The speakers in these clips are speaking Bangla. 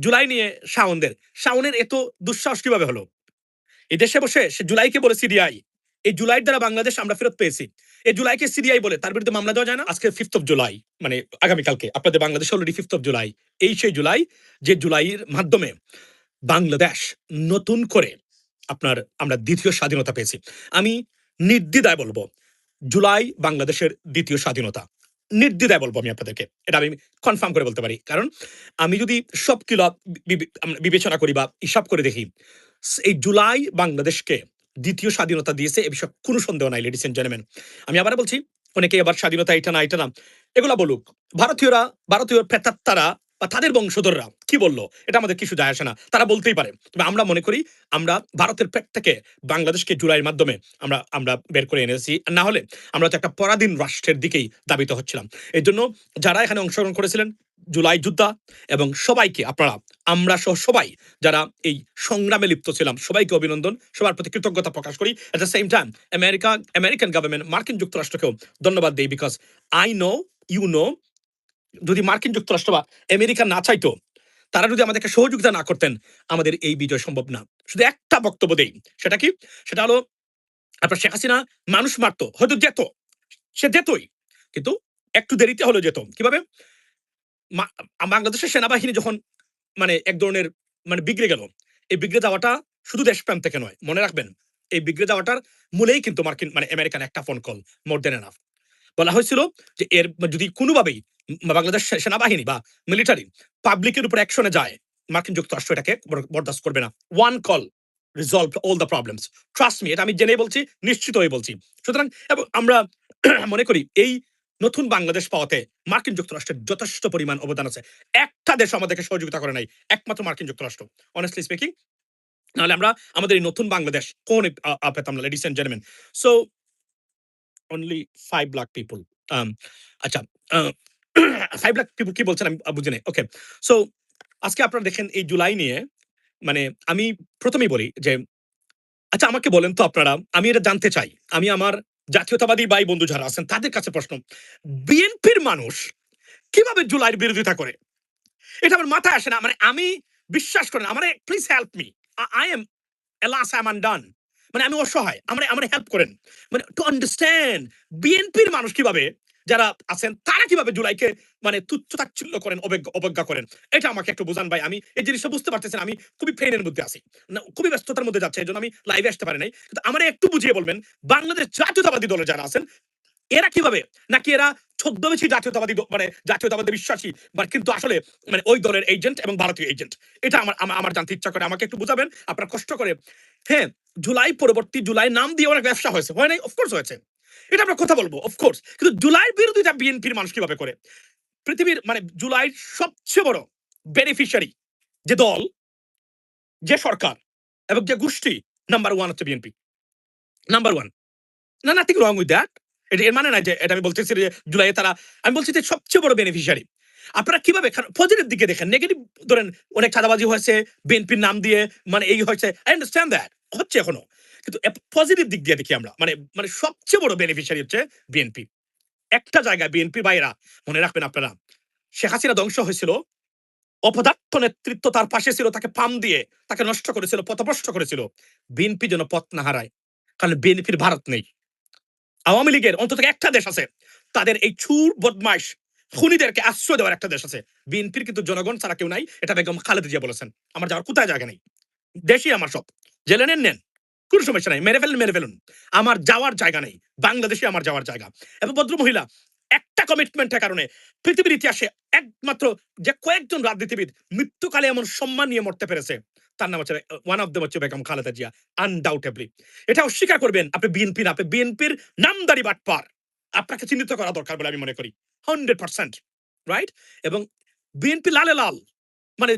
জুলাই নিয়ে শাওনের এত দুঃসাহস কিভাবে হলো? এই দেশে বসে সে জুলাইকে বলে সিডিআই। এই জুলাইয়ের দ্বারা বাংলাদেশ আমরা ফেরত পেয়েছি। এই জুলাইকে সিডিআই বলে তার বিরুদ্ধে মামলা দেওয়া যায় না? আজকে 5th অফ জুলাই, মানে আগামীকালকে আপনাদের বাংলাদেশে অলরেডি 5th অফ জুলাই। এই সেই জুলাই যে জুলাইয়ের মাধ্যমে বাংলাদেশ নতুন করে আমরা দ্বিতীয় স্বাধীনতা পেয়েছি। আমি নির্দ্বিধায় বলবো জুলাই বাংলাদেশের দ্বিতীয় স্বাধীনতা। নির্দ্বিধায় বলবো আমি আপনাদেরকে। এটা আমি কনফার্ম করে বলতে পারি। কারণ আমি যদি সব কিলো আমরা বিবেচনা করি বা হিসাব করে দেখি, এই জুলাই বাংলাদেশকে দ্বিতীয় স্বাধীনতা দিয়েছে এ বিষয়ে কোনো সন্দেহ নাই লেডিস এন্ড জেন্টলম্যান। আমি আবার বলছি, অনেকে আবার স্বাধীনতা এটা না এটা না এগুলা বলুক। ভারতীয় প্রেতাত্মারা বা তাদের বংশধররা কি বললো এটা আমাদের কিছু যায় আসে না, তারা বলতেই পারে। তবে আমরা মনে করি আমরা ভারতের পেট থেকে বাংলাদেশকে জুলাইয়ের মাধ্যমে আমরা আমরা বের করে এনেছি। না হলে আমরা তো একটা পরাধীন রাষ্ট্রের দিকেই দাবিত হচ্ছিলাম। এই জন্য যারা এখানে অংশগ্রহণ করেছিলেন জুলাই যোদ্ধা এবং সবাইকে আমরা সহ সবাই যারা এই সংগ্রামে লিপ্ত ছিলাম সবাইকে অভিনন্দন, সবার প্রতি কৃতজ্ঞতা প্রকাশ করি। At the same time American government, মার্কিন যুক্তরাষ্ট্রকেও ধন্যবাদ দেই। Because I know, you know, যদি মার্কিন যুক্তরাষ্ট্র বা আমেরিকা না চাইতো, তারা যদি আমাদেরকে সহযোগিতা না করতেন, আমাদের এই বিজয় সম্ভব না। শুধু একটা বক্তব্য দেই, সেটা কি? সেটা হলো আপনার শেখ হাসিনা মানুষ মারতো, হয়তো যেত, সে যেতই, কিন্তু একটু দেরিতে হলো যেত। কিভাবে? বাংলাদেশের সেনাবাহিনী যখন এক ধরনের বিগড়ে গেল, এই বিগড়ে যাওয়াটা শুধু দেশপ্রেম থেকে নয়, মনে রাখবেন। এই বিগড়ে যাওয়াটার মূলেই কিন্তু মার্কিন আমেরিকান একটা ফোন কল, মোর দেন এনাফ। বলা হয়েছিল যে এর যদি কোনোভাবেই বাংলাদেশ সেনাবাহিনী বা মিলিটারি পাবলিকের উপর অ্যাকশনে যায়, মার্কিন যুক্তরাষ্ট্র এটাকে বরদাস্ত করবে না। One call resolve all the problems. Trust me, এটা আমি জেনে বলছি, নিশ্চিত হয়ে বলছি। সুতরাং এবং আমরা মনে করি এই নতুন বাংলাদেশ পাওয়াতে মার্কিন যুক্তরাষ্ট্রের যথেষ্ট পরিমাণ অবদান আছে। একটা দেশ আমাদেরকে সহযোগিতা করে নাই, একমাত্র মার্কিন যুক্তরাষ্ট্র, অনেস্টলি স্পিকিং। নাহলে আমরা আমাদের এই নতুন বাংলাদেশ কোন পেতাম না, ladies and gentleman. So only 5 lakh people. আচ্ছা, 5 লাখ পিপল কি বলছেন আমি বুঝি নাই। ওকে, সো আজকে আপনারা দেখেন এই জুলাই নিয়ে, মানে আমি প্রথমেই বলি যে আচ্ছা আমাকে বলেন তো আপনারা, আমি এটা জানতে চাই, আমি আমার জাতীয়তাবাদী ভাই বন্ধু যারা আছেন তাদের কাছে প্রশ্ন, বিএনপির মানুষ কিভাবে জুলাইয়ের বিরোধিতা করে? এটা আমার মাথায় আসে না। আমি বিশ্বাস করেন, আমার please help me, I am alas I am undone. আমি অসহায়, আমার হেল্প করেন। টু আন্ডারস্ট্যান্ড বিএনপির মানুষ কিভাবে, যারা আছেন তারা কিভাবে জুলাইকে তুচ্ছ তাচ্ছিল্য করেন, অবজ্ঞা করেন, এটা আমাকে একটু বুঝান ভাই। আমি এই জিনিসটা বুঝতে পারতেছেন, আমি খুবই পেইনের মধ্যে আছি, খুবই ব্যস্ততার মধ্যে যাচ্ছে, এই জন্য আমি লাইভে আসতে পারি নাই। কিন্তু আমার একটু বুঝিয়ে বলবেন, বাংলাদেশ জাতীয়তাবাদী দলে যারা আছেন এরা কিভাবে, নাকি এরা ছদ্মবেশী জাতীয়তাবাদী বিশ্বাসী, কিন্তু আসলে ওই দলের এজেন্ট এবং ভারতীয় এজেন্ট? এটা আমার জানতে ইচ্ছা করে, আমাকে একটু বুঝাবেন আপনার কষ্ট করে। হ্যাঁ, জুলাই পরবর্তী জুলাই নাম দিয়ে অনেক ব্যবসা হয়েছে, হয় নাই? অফকোর্স হয়েছে, এটা আমরা কথা বলবো, অফকোর্স। কিন্তু জুলাইয়ের বিরোধিতা বিএনপির মানুষ কিভাবে করে? পৃথিবীর জুলাইয়ের সবচেয়ে বড় বেনিফিশিয়ারি যে দল, যে সরকার এবং যে গোষ্ঠী, নাম্বার 1 হচ্ছে বিএনপি। নাম্বার 1। না, নাথিং রং উইথ দ্যাট। এর মানে না যে এটা আমি বলতেছি যে জুলাইয়ে তারা, আমি বলছি যে সবচেয়ে বড় বেনিফিশিয়ারি। আপনারা কিভাবে পজিটিভ দিকে দেখেন, নেগেটিভ ধরেন অনেক চাঁদাবাজি হয়েছে বিএনপির নাম দিয়ে, এই হয়েছে, আই আন্ডারস্ট্যান্ড দ্যাট, হচ্ছে এখনো। কিন্তু পজিটিভ দিক দিয়ে দেখি আমরা, সবচেয়ে বড় বেনিফিশিয়ারি হচ্ছে বিএনপি। একটা জায়গায় বিএনপি ভাইরা মনে রাখবেন আপনারা, শেখ হাসিনা ধ্বংস হয়েছিল, অপদার্থ নেতৃত্ব তার পাশে ছিল, তাকে পাম দিয়ে তাকে নষ্ট করেছিল, পথভ্রষ্ট করেছিল। বিএনপি যেন পথ না হারায়, কারণ বিএনপির ভারত নেই। আওয়ামী লীগের অন্তত একটা দেশ আছে, তাদের এই চুর বদমাইশ খুনিদেরকে আশ্রয় দেওয়ার একটা দেশ আছে। বিএনপির কিন্তু জনগণ ছাড়া কেউ নাই, এটা বেগম খালেদা জিয়া বলেছেন। আমার যাওয়ার কোথায় জায়গা নেই, দেশই আমার সব, জেলে নেন, কোনো সমস্যা নাই, মেরে ফেলুন, আমার যাওয়ার জায়গা নেই, বাংলাদেশে আমার যাওয়ার জায়গা। এবং ভদ্র মহিলা একটা কমিটমেন্টের কারণে পৃথিবীর ইতিহাসে একমাত্র যে কয়েকজন রাজনীতিবিদ মৃত্যুকালে এমন সম্মান নিয়ে মরতে পেরেছে, তার নাম হচ্ছে, ওয়ান অফ দেম হচ্ছে বেগম খালেদা জিয়া, আনডাউটেবলি। এটা অস্বীকার করবেন আপনি বিএনপি না, আপনি বিএনপির নামদারি বাটপার, আপনাকে চিহ্নিত করা দরকার বলে আমি মনে করি 100%, রাইট? এবং বিএনপি লালে লাল,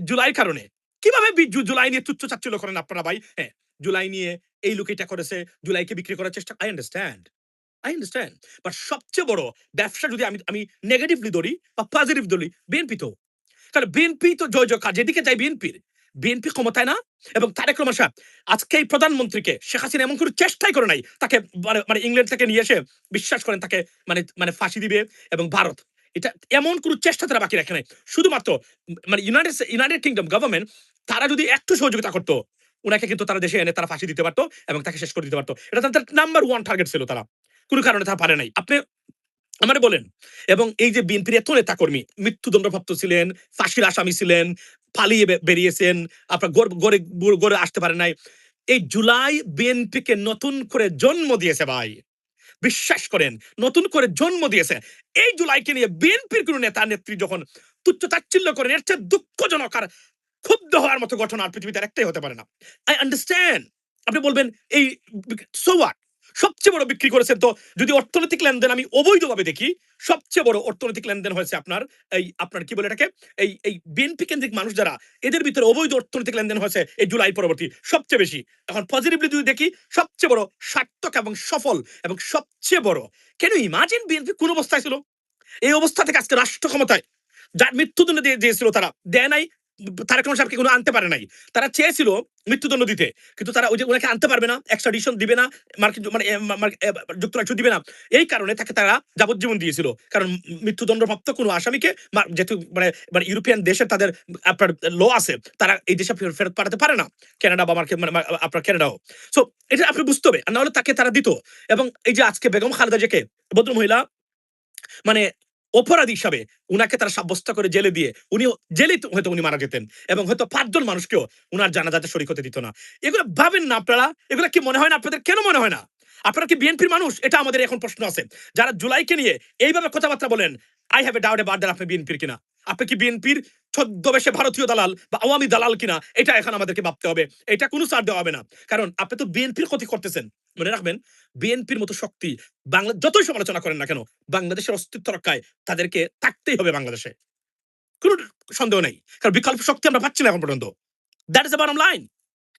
জুলাই কারণে কিভাবে জুলাই নিয়ে তুচ্ছ চাচ্ছিল করেন আপনারা ভাই। হ্যাঁ, জুলাই নিয়ে এই লোক এটা করেছে, জুলাইকে বিক্রি করার চেষ্টা, আই আন্ডারস্ট্যান্ড, বাট সবচেয়ে বড় ব্যবসা যদি আমি নেগেটিভলি ধরি বা পজিটিভ ধরি, বিএনপি তো, কারণ বিএনপি তো জয় জয়কার, যেদিকে যায় বিএনপি ক্ষমতায় না। এবং তারেক রহমান সাহেব আজকে এই প্রধানমন্ত্রীকে শেখ হাসিনা এমন কোনো চেষ্টাই করে নাই তাকে ইংল্যান্ড থেকে নিয়ে এসে বিশ্বাস করেন তাকে ফাঁসি দিবে। এবং ভারত এটা এমন কোনো চেষ্টা তারা বাকি রাখে নাই। শুধুমাত্র মানে ইউনাইটেড কিংডম গভর্নমেন্ট তারা যদি একটু সহযোগিতা করতো, উনাকে কিন্তু তারা দেশে এনে তারা ফাঁসি দিতে পারতো এবং তাকে শেষ করে দিতে পারতো। এটা তাদের নাম্বার 1 টার্গেট ছিল তারা। কোন কারণে তারা পারে নাই। আপনি আমারে বলেন। এবং এই যে বিএনপির এত নেতাকর্মী মৃত্যুদণ্ডপ্রাপ্ত ছিলেন, ফাঁসির আসামি ছিলেন, পালিয়ে বেরিয়েছেন, আপনার গড়ে আসতে পারে নাই। এই জুলাই বিএনপিকে নতুন করে জন্ম দিয়েছে ভাই। বিশ্বাস করেন, নতুন করে জন্ম দিয়েছে। এই জুলাইকে নিয়ে বিএনপির কোন নেতা নেত্রী যখন তুচ্ছ তাচ্ছিল্য করেন, এর চেয়ে দুঃখজনক আর ক্ষুব্ধ হওয়ার মতো ঘটনা আর পৃথিবীতে একটাই হতে পারে না। I understand. আপনি বলবেন এই সো হোয়াট? সবচেয়ে বড় বিক্রি করেছেন তো, যদি অর্থনৈতিক লেনদেন আমি অবৈধভাবে দেখি, সবচেয়ে বড় অর্থনৈতিক লেনদেন হয়েছে আপনার কি বলে এটাকে, এই বিএনপি কেন্দ্রিক মানুষ যারা, এদের ভিতরে অবৈধ অর্থনৈতিক লেনদেন হয়েছে এই জুলাই পরবর্তী সবচেয়ে বেশি। এখন পজিটিভলি যদি দেখি, সবচেয়ে বড় সার্থক এবং সফল এবং সবচেয়ে বড়। কেন ইমাজিন বিএনপি কোন অবস্থায় ছিল? এই অবস্থা থেকে আজকে রাষ্ট্র ক্ষমতায় যার মৃত্যুদণ্ড দিয়েছিল তারা দেয় নাই। তারেক রহমান সাহেবকে কোনো আনতে পারে নাই। তারা চেয়েছিল মৃত্যুদণ্ড দিতে, কিন্তু তারা ওই যে ওনাকে আনতে পারবে না, এক্সট্রাডিশন দিবে না, মার্কিন মানে যুক্তরাষ্ট্র দিবে না। এই কারণে তাকে তারা যাবজ্জীবন দিয়েছিল। কারণ মৃত্যুদণ্ডপ্রাপ্ত কোনো আসামিকে যেহেতু মানে মানে ইউরোপিয়ান দেশের তাদের আপনার ল আছে, তারা এই দেশে ফেরত পাঠাতে পারে না। কানাডা বা মানে আপনার কানাডাও। সো এটা আপনি বুঝতে হবে, আর না হলে তাকে তারা দিত। এবং এই যে আজকে বেগম খালেদা জিয়াকে ভদ্র মহিলা মানে অপরাধী হিসাবে উনাকে তারা সাব্যস্ত করে জেলে দিয়ে উনি জেলেই হয়তো উনি মারা যেতেন, এবং হয়তো 5 জন মানুষকেও উনার জানাজাতে শরীক হতে দিত না। এগুলো ভাবেন না আপনারা? এগুলো কি মনে হয় না আপনাদের? কেন মনে হয় না? আপনারা কি বিএনপির মানুষ? এটা আমাদের এখন প্রশ্ন আছে। যারা জুলাইকে নিয়ে এইভাবে কথাবার্তা বলেন, I have a doubt about that আপনি বিএনপির কিনা। আপনি কি বিএনপির ছদ্মবেশে ভারতীয় দালাল বা আওয়ামী দালাল কিনা, এটা এখন আমাদেরকে ভাবতে হবে। এটা কোনো ছাড় দেওয়া হবে না। কারণ আপনি তো বিএনপির ক্ষতি করতেছেন। মনে রাখবেন, বিএনপির মতো শক্তি বাংলা যতই সমালোচনা করেন না কেন, বাংলাদেশের অস্তিত্ব রক্ষায় তাদেরকে থাকতেই হবে বাংলাদেশে। কোনো সন্দেহ নেই। কারণ বিকল্প শক্তি আমরা পাচ্ছি না এখন পর্যন্ত। That is the bottom line.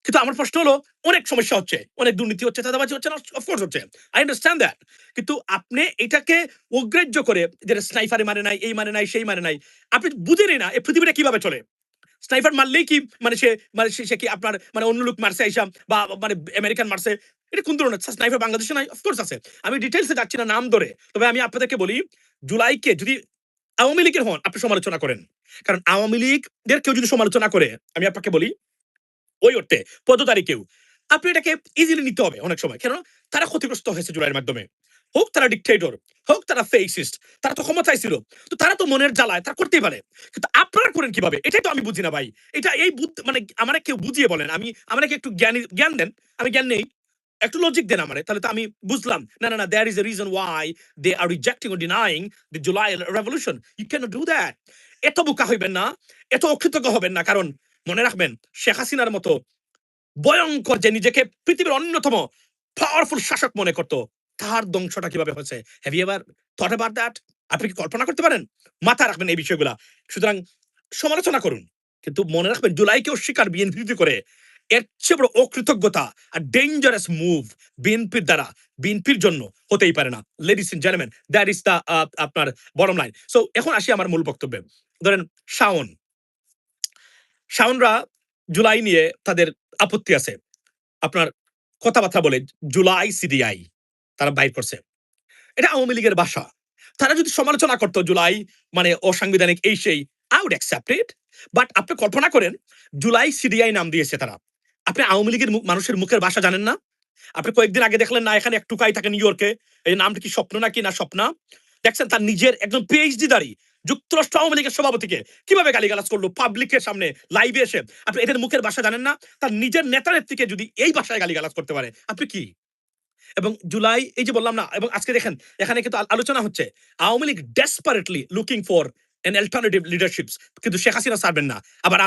কিন্তু আমার প্রশ্ন হলো, অনেক সমস্যা হচ্ছে, অনেক দুর্নীতি হচ্ছে, চাঁদাবাজি হচ্ছে না, অফকোর্স হচ্ছে। I understand that. কিন্তু আপনি এটাকে অগ্রাহ্য করে যে স্নাইপারে মানে নাই, এই মানে নাই, সেই মানে নাই, আপনি বুঝেনই না এই পৃথিবীটা কিভাবে চলে। স্নাইপার মারলেই কি সে কি আপনার মানে অন্য লোক মারছে আইসা, বা মানে আমেরিকান মারছে, এটা কোন ধরনের স্নাইপার বাংলাদেশে নাই? অফকোর্স আছে। আমি ডিটেইলসে যাচ্ছি না নাম ধরে। তবে আমি আপনাদেরকে বলি, জুলাইকে যদি আওয়ামী লীগের হন আপনি সমালোচনা করেন, কারণ আওয়ামী লীগের কেউ যদি সমালোচনা করে, আমি আপনাকে বলি ওই অর্থে পদধারী কেউ, আপনি এটাকে ইজিলি নিতে হবে অনেক সময়। কেন? তারা ক্ষতিগ্রস্ত হয়েছে জুলাইয়ের মাধ্যমে। হোক তারা ডিকটেটর, হোক তারা ফেসিস্ট, তারা তো ক্ষমতায় ছিল। তো তারা তো মনের জ্বালায় তারা করতেই পারে। কিন্তু আপনারা করেন কিভাবে? এটাই তো আমি বুঝি না ভাই। এটা এই মানে আমারে কেউ বুঝিয়ে বলেন। আমাকে একটু জ্ঞান দেন। আমি জ্ঞান নেই। একটু লজিক দেন আমারে। তাহলে তো আমি বুঝলাম। না, না, না, there is a reason why they are rejecting or denying the July revolution. You cannot do that. এত বোকা হইবেন না, এত অকৃতজ্ঞ হবেন না। কারণ মনে রাখবেন, শেখ হাসিনার মতো ভয়ঙ্কর, যে নিজেকে পৃথিবীর অন্যতম পাওয়ারফুল শাসক মনে করত, তার ধ্বংসটা কিভাবে হয়েছে? Have you ever thought about that? আপনি কি কল্পনা করতে পারেন? মাথায় রাখবেন এই বিষয়গুলা। সুতরাং সমালোচনা করুন, কিন্তু মনে রাখবেন জুলাইকে অস্বীকার বিএনপি করে এর চেয়ে বড় অকৃতজ্ঞতা আর ডেঞ্জারাস মুভ বিএনপির দ্বারা বিএনপির জন্য হতেই পারে না। Ladies and gentleman, that is the আপনার বটম লাইন। সো এখন আসি আমার মূল বক্তব্যে। ধরেন শাওনরা জুলাই নিয়ে তাদের আপত্তি আছে। আপনার কথাবার্তা বলে জুলাই সিডিআই তারা বাইর করছে। এটা আওয়ামী লীগের ভাষা। তারা যদি সমালোচনা করত জুলাই মানে অসাংবিধানিক এই সেই, I would accept it. But আপনি কল্পনা করেন, জুলাই সিডিআই নাম দিয়েছে তারা। আপনি আওয়ামী লীগের মানুষের মুখের ভাষা জানেন না? আপনি কয়েকদিন আগে দেখলেন না, এখানে এক টুকাই থাকে নিউ ইয়র্কে, এই নামটা কি স্বপ্ন নাকি না স্বপ্না? দেখছেন তার নিজের একজন পিএইচডি দাঁড়ি যুক্তরাষ্ট্র আওয়ামী লীগের সভাপতিকে কিভাবে গালিগালাজ করলো পাবলিকের সামনে লাইভে এসে। আপনি এদের মুখের ভাষা জানেন না? তার নিজের নেতা নেত্রীকে যদি এই ভাষায় গালিগালাজ করতে পারে, আপনি কি? এবং জুলাই এই যে বললাম না, এবং আজকে দেখেন এখানে কিন্তু আলোচনা হচ্ছে Awami League desperately looking for an alternative leaderships, কিন্তু শেখ হাসিনা ছাড়বেন না। আবার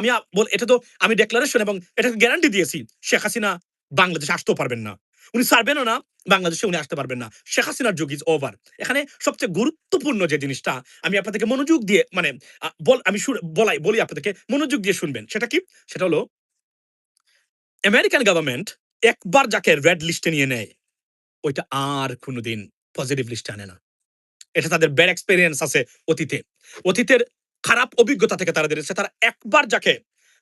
এটা তো আমি ডেক্লারেশন এবং এটাকে গ্যারান্টি দিয়েছি, শেখ হাসিনা বাংলাদেশে আসতেও পারবেন না, উনি ছাড়বেনও না, বাংলাদেশে উনি আসতে পারবেন না। শেখ হাসিনার যুগ ইজ ওভার। এখানে সবচেয়ে গুরুত্বপূর্ণ যে জিনিসটা আমি আপনাদেরকে মনোযোগ দিয়ে মানে আমি বলি আপনাদেরকে মনোযোগ দিয়ে শুনবেন, সেটা কি? সেটা হলো আমেরিকান গভর্নমেন্ট একবার যাকে রেড লিস্টে নিয়ে নেয়, ওইটা আর কোনোদিন পজিটিভ লিস্টে আনে না। এটা তাদের ব্যাড এক্সপেরিয়েন্স আছে অতীতে। অতীতের খারাপ অভিজ্ঞতা থেকে তারা জেনেছে, তারা একবার যাকে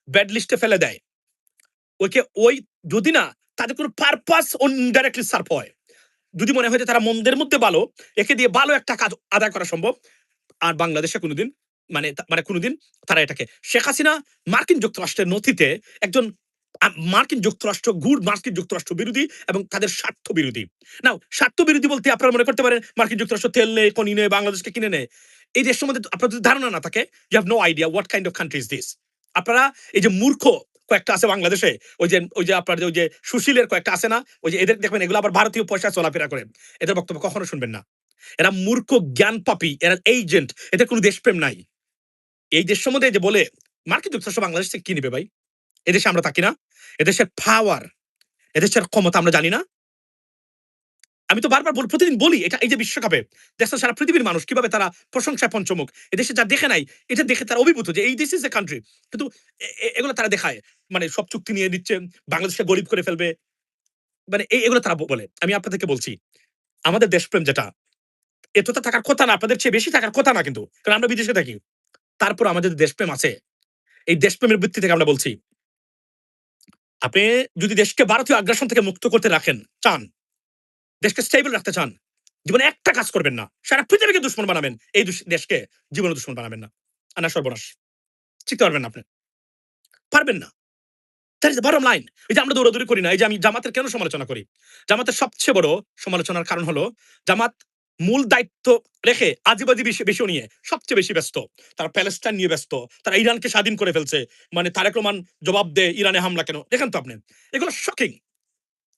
ব্যাড লিস্টে ফেলে দেয়, ওই যদি না তাদের কোনো পারপাস ইনডাইরেক্টলি সার্ভ হয়, যদি মনে হয় যে তারা মন্দের মধ্যে ভালো, একে দিয়ে ভালো একটা কাজ আদায় করা সম্ভব, আর বাংলাদেশে কোনোদিন মানে কোনোদিন তারা এটাকে শেখ হাসিনা মার্কিন যুক্তরাষ্ট্রের নথিতে একজন মার্কিন যুক্তরাষ্ট্র মার্কিন যুক্তরাষ্ট্র বিরোধী এবং তাদের স্বার্থ বিরোধী। নাও স্বার্থ বিরোধী বলতে আপনারা মনে করতে পারেন মার্কিন যুক্তরাষ্ট্র তেল নেয়, খনি নেয়, বাংলাদেশকে কিনে নেয়। এই দেশ সম্বন্ধে আপনার যদি ধারণা না থাকে, you have no idea what kind of country is this. আপনারা এই যে মূর্খ কয়েকটা আছে বাংলাদেশে, ওই যে আপনার ওই যে সুশীলের কয়েকটা আছে না, ওই যে এদের দেখবেন এগুলো আবার ভারতীয় পয়সা চলাফেরা করে, এদের বক্তব্য কখনো শুনবেন না। এরা মূর্খ, জ্ঞান পাপী, এরা এজেন্ট, এদের কোনো দেশপ্রেম নাই। এই দেশ সম্বন্ধে যে বলে মার্কিন যুক্তরাষ্ট্র বাংলাদেশ থেকে কি নেবে ভাই? এদেশে আমরা থাকি না? এদেশের পাওয়ার, এদেশের ক্ষমতা আমরা জানি না? আমি তো বারবার প্রতিদিন বলি এটা, এই যে বিশ্বকাপে দেশের সারা পৃথিবীর মানুষ কিভাবে তারা প্রশংসায় পঞ্চমুখ, এদেশে যা দেখে নাই এটা দেখে তারা অভিভূত যে এই দিস ইজ এ কান্ট্রি। কিন্তু এগুলো তারা দেখায়, মানে সব চুক্তি নিয়ে দিচ্ছে, বাংলাদেশকে গরিব করে ফেলবে, মানে এগুলো তারা বলে। আমি আপনাদেরকে বলছি আমাদের দেশপ্রেম যেটা, এতটা থাকার কথা না, আপনাদের চেয়ে বেশি থাকার কথা না কিন্তু, কারণ আমরা বিদেশে থাকি। তারপর আমাদের দেশপ্রেম আছে। এই দেশপ্রেমের ভিত্তি থেকে আমরা বলছি, আপনি যদি দেশকে ভারতীয় আগ্রাসন থেকে মুক্ত করতে চান, দেশকে স্টেবল রাখতে চান, জীবনে একটা কাজ করবেন না, সারা পৃথিবীকে দুশ্মন বানাবেন, এই দেশকে জীবনে দুশ্মন বানাবেন না। আনা সর্বনাশ, শিখতে পারবেন না, আপনি পারবেন না। That is the bottom line. এই যে আমরা দৌড়াদৌড়ি করি না, এই যে আমি জামাতের কেন সমালোচনা করি, জামাতের সবচেয়ে বড় সমালোচনার কারণ হলো জামাত মূল দায়িত্ব রেখে আজিবাজি বিষয় নিয়ে সবচেয়ে বেশি ব্যস্ত। তারা প্যালেস্টাইন নিয়ে ব্যস্ত, তারা ইরানকে স্বাধীন করে ফেলছে, মানে তারেক রহমান জবাব দে ইরানে হামলা কেন, দেখেন তো আপনি। এগুলো শকিং,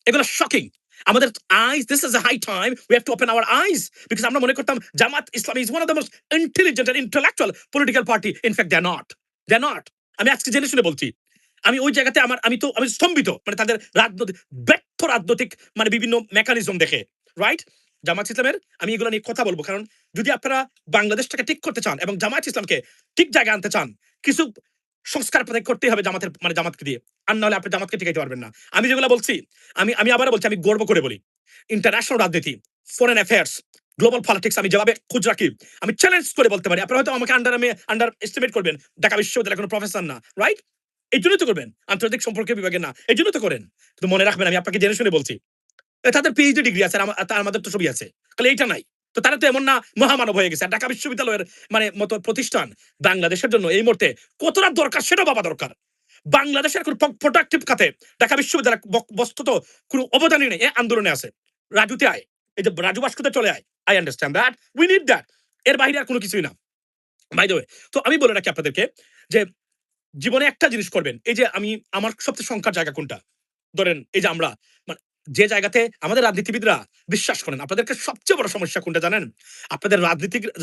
এগুলো শকিং। আমাদের eyes, this is a high time we have to open our eyes, because আমরা মনে করতাম Jamaat Islami is one of the most intelligent and intellectual political party. In fact they are not, they are not. আমি আজকে জেনে শুনে বলছি, আমি ওই জায়গাতে আমি স্তম্ভিত, মানে তাদের রাজনৈতিক ব্যর্থ রাজনৈতিক মানে বিভিন্ন মেকানিজম দেখে, রাইট। জামাত ইসলামের আমি এগুলো নিয়ে কথা বলবো, কারণ যদি আপনারা বাংলাদেশটাকে ঠিক করতে চান এবং জামাত ইসলামকে ঠিক জায়গায় আনতে চান, কিছু সংস্কার করতেই হবে জামাতের, মানে জামাতকে দিয়ে, আর নাহলে আপনি জামাতকে টিকাইতে পারবেন না। আমি যেগুলো বলছি, আমি আবার বলছি, আমি গর্ব করে বলি, ইন্টারন্যাশনাল রাজনীতি, ফরেন অ্যাফেয়ার্স, গ্লোবাল পলিটিক্স আমি যেভাবে খোঁজ রাখি, আমি চ্যালেঞ্জ করে বলতে পারি। আপনারা হয়তো আমাকে আন্ডার এস্টিমেট করবেন, ঢাকা বিশ্ববিদ্যালয়ের কোনো প্রফেসর না, রাইট। এই জন্যই তো করবেন, আন্তর্জাতিক সম্পর্ক বিভাগে না, এই জন্য তো করেন। কিন্তু মনে রাখবেন, আমি আপনাকে জেনে শুনে বলছি, তাদের পিএইচডি ডিগ্রি আছে, আমাদের তো সবই আছে, তাহলে এইটা নাই। তো তারা তো এমন না মহামানব হয়ে গেছে। ঢাকা বিশ্ববিদ্যালয়ের মানে মতো প্রতিষ্ঠান বাংলাদেশের জন্য এই মুহূর্তে কতটা দরকার সেটা ভাবা দরকার। বাংলাদেশের কোন প্রোডাক্টিভ খাতে ঢাকা বিশ্ববিদ্যালয় বস্তুত কোনো অবদানই নেই, আন্দোলনে আছে। রাজুতে আয়, এই যে রাজু ভাস্করতে চলে আয়, I understand that, we need that, এর বাইরে আর কোনো কিছুই না, বাই দ্য ওয়ে। তো আমি বলে রাখি আপনাদেরকে যে জীবনে একটা জিনিস করবেন, এই যে আমার সবচেয়ে সংখ্যার জায়গা কোনটা, ধরেন এই যে আমরা মানে যে জায়গাতে আমাদের রাজনীতিবিদরা বিশ্বাস করেন, আপনাদেরকে সবচেয়ে বড় সমস্যা কোনটা জানেন? আপনাদের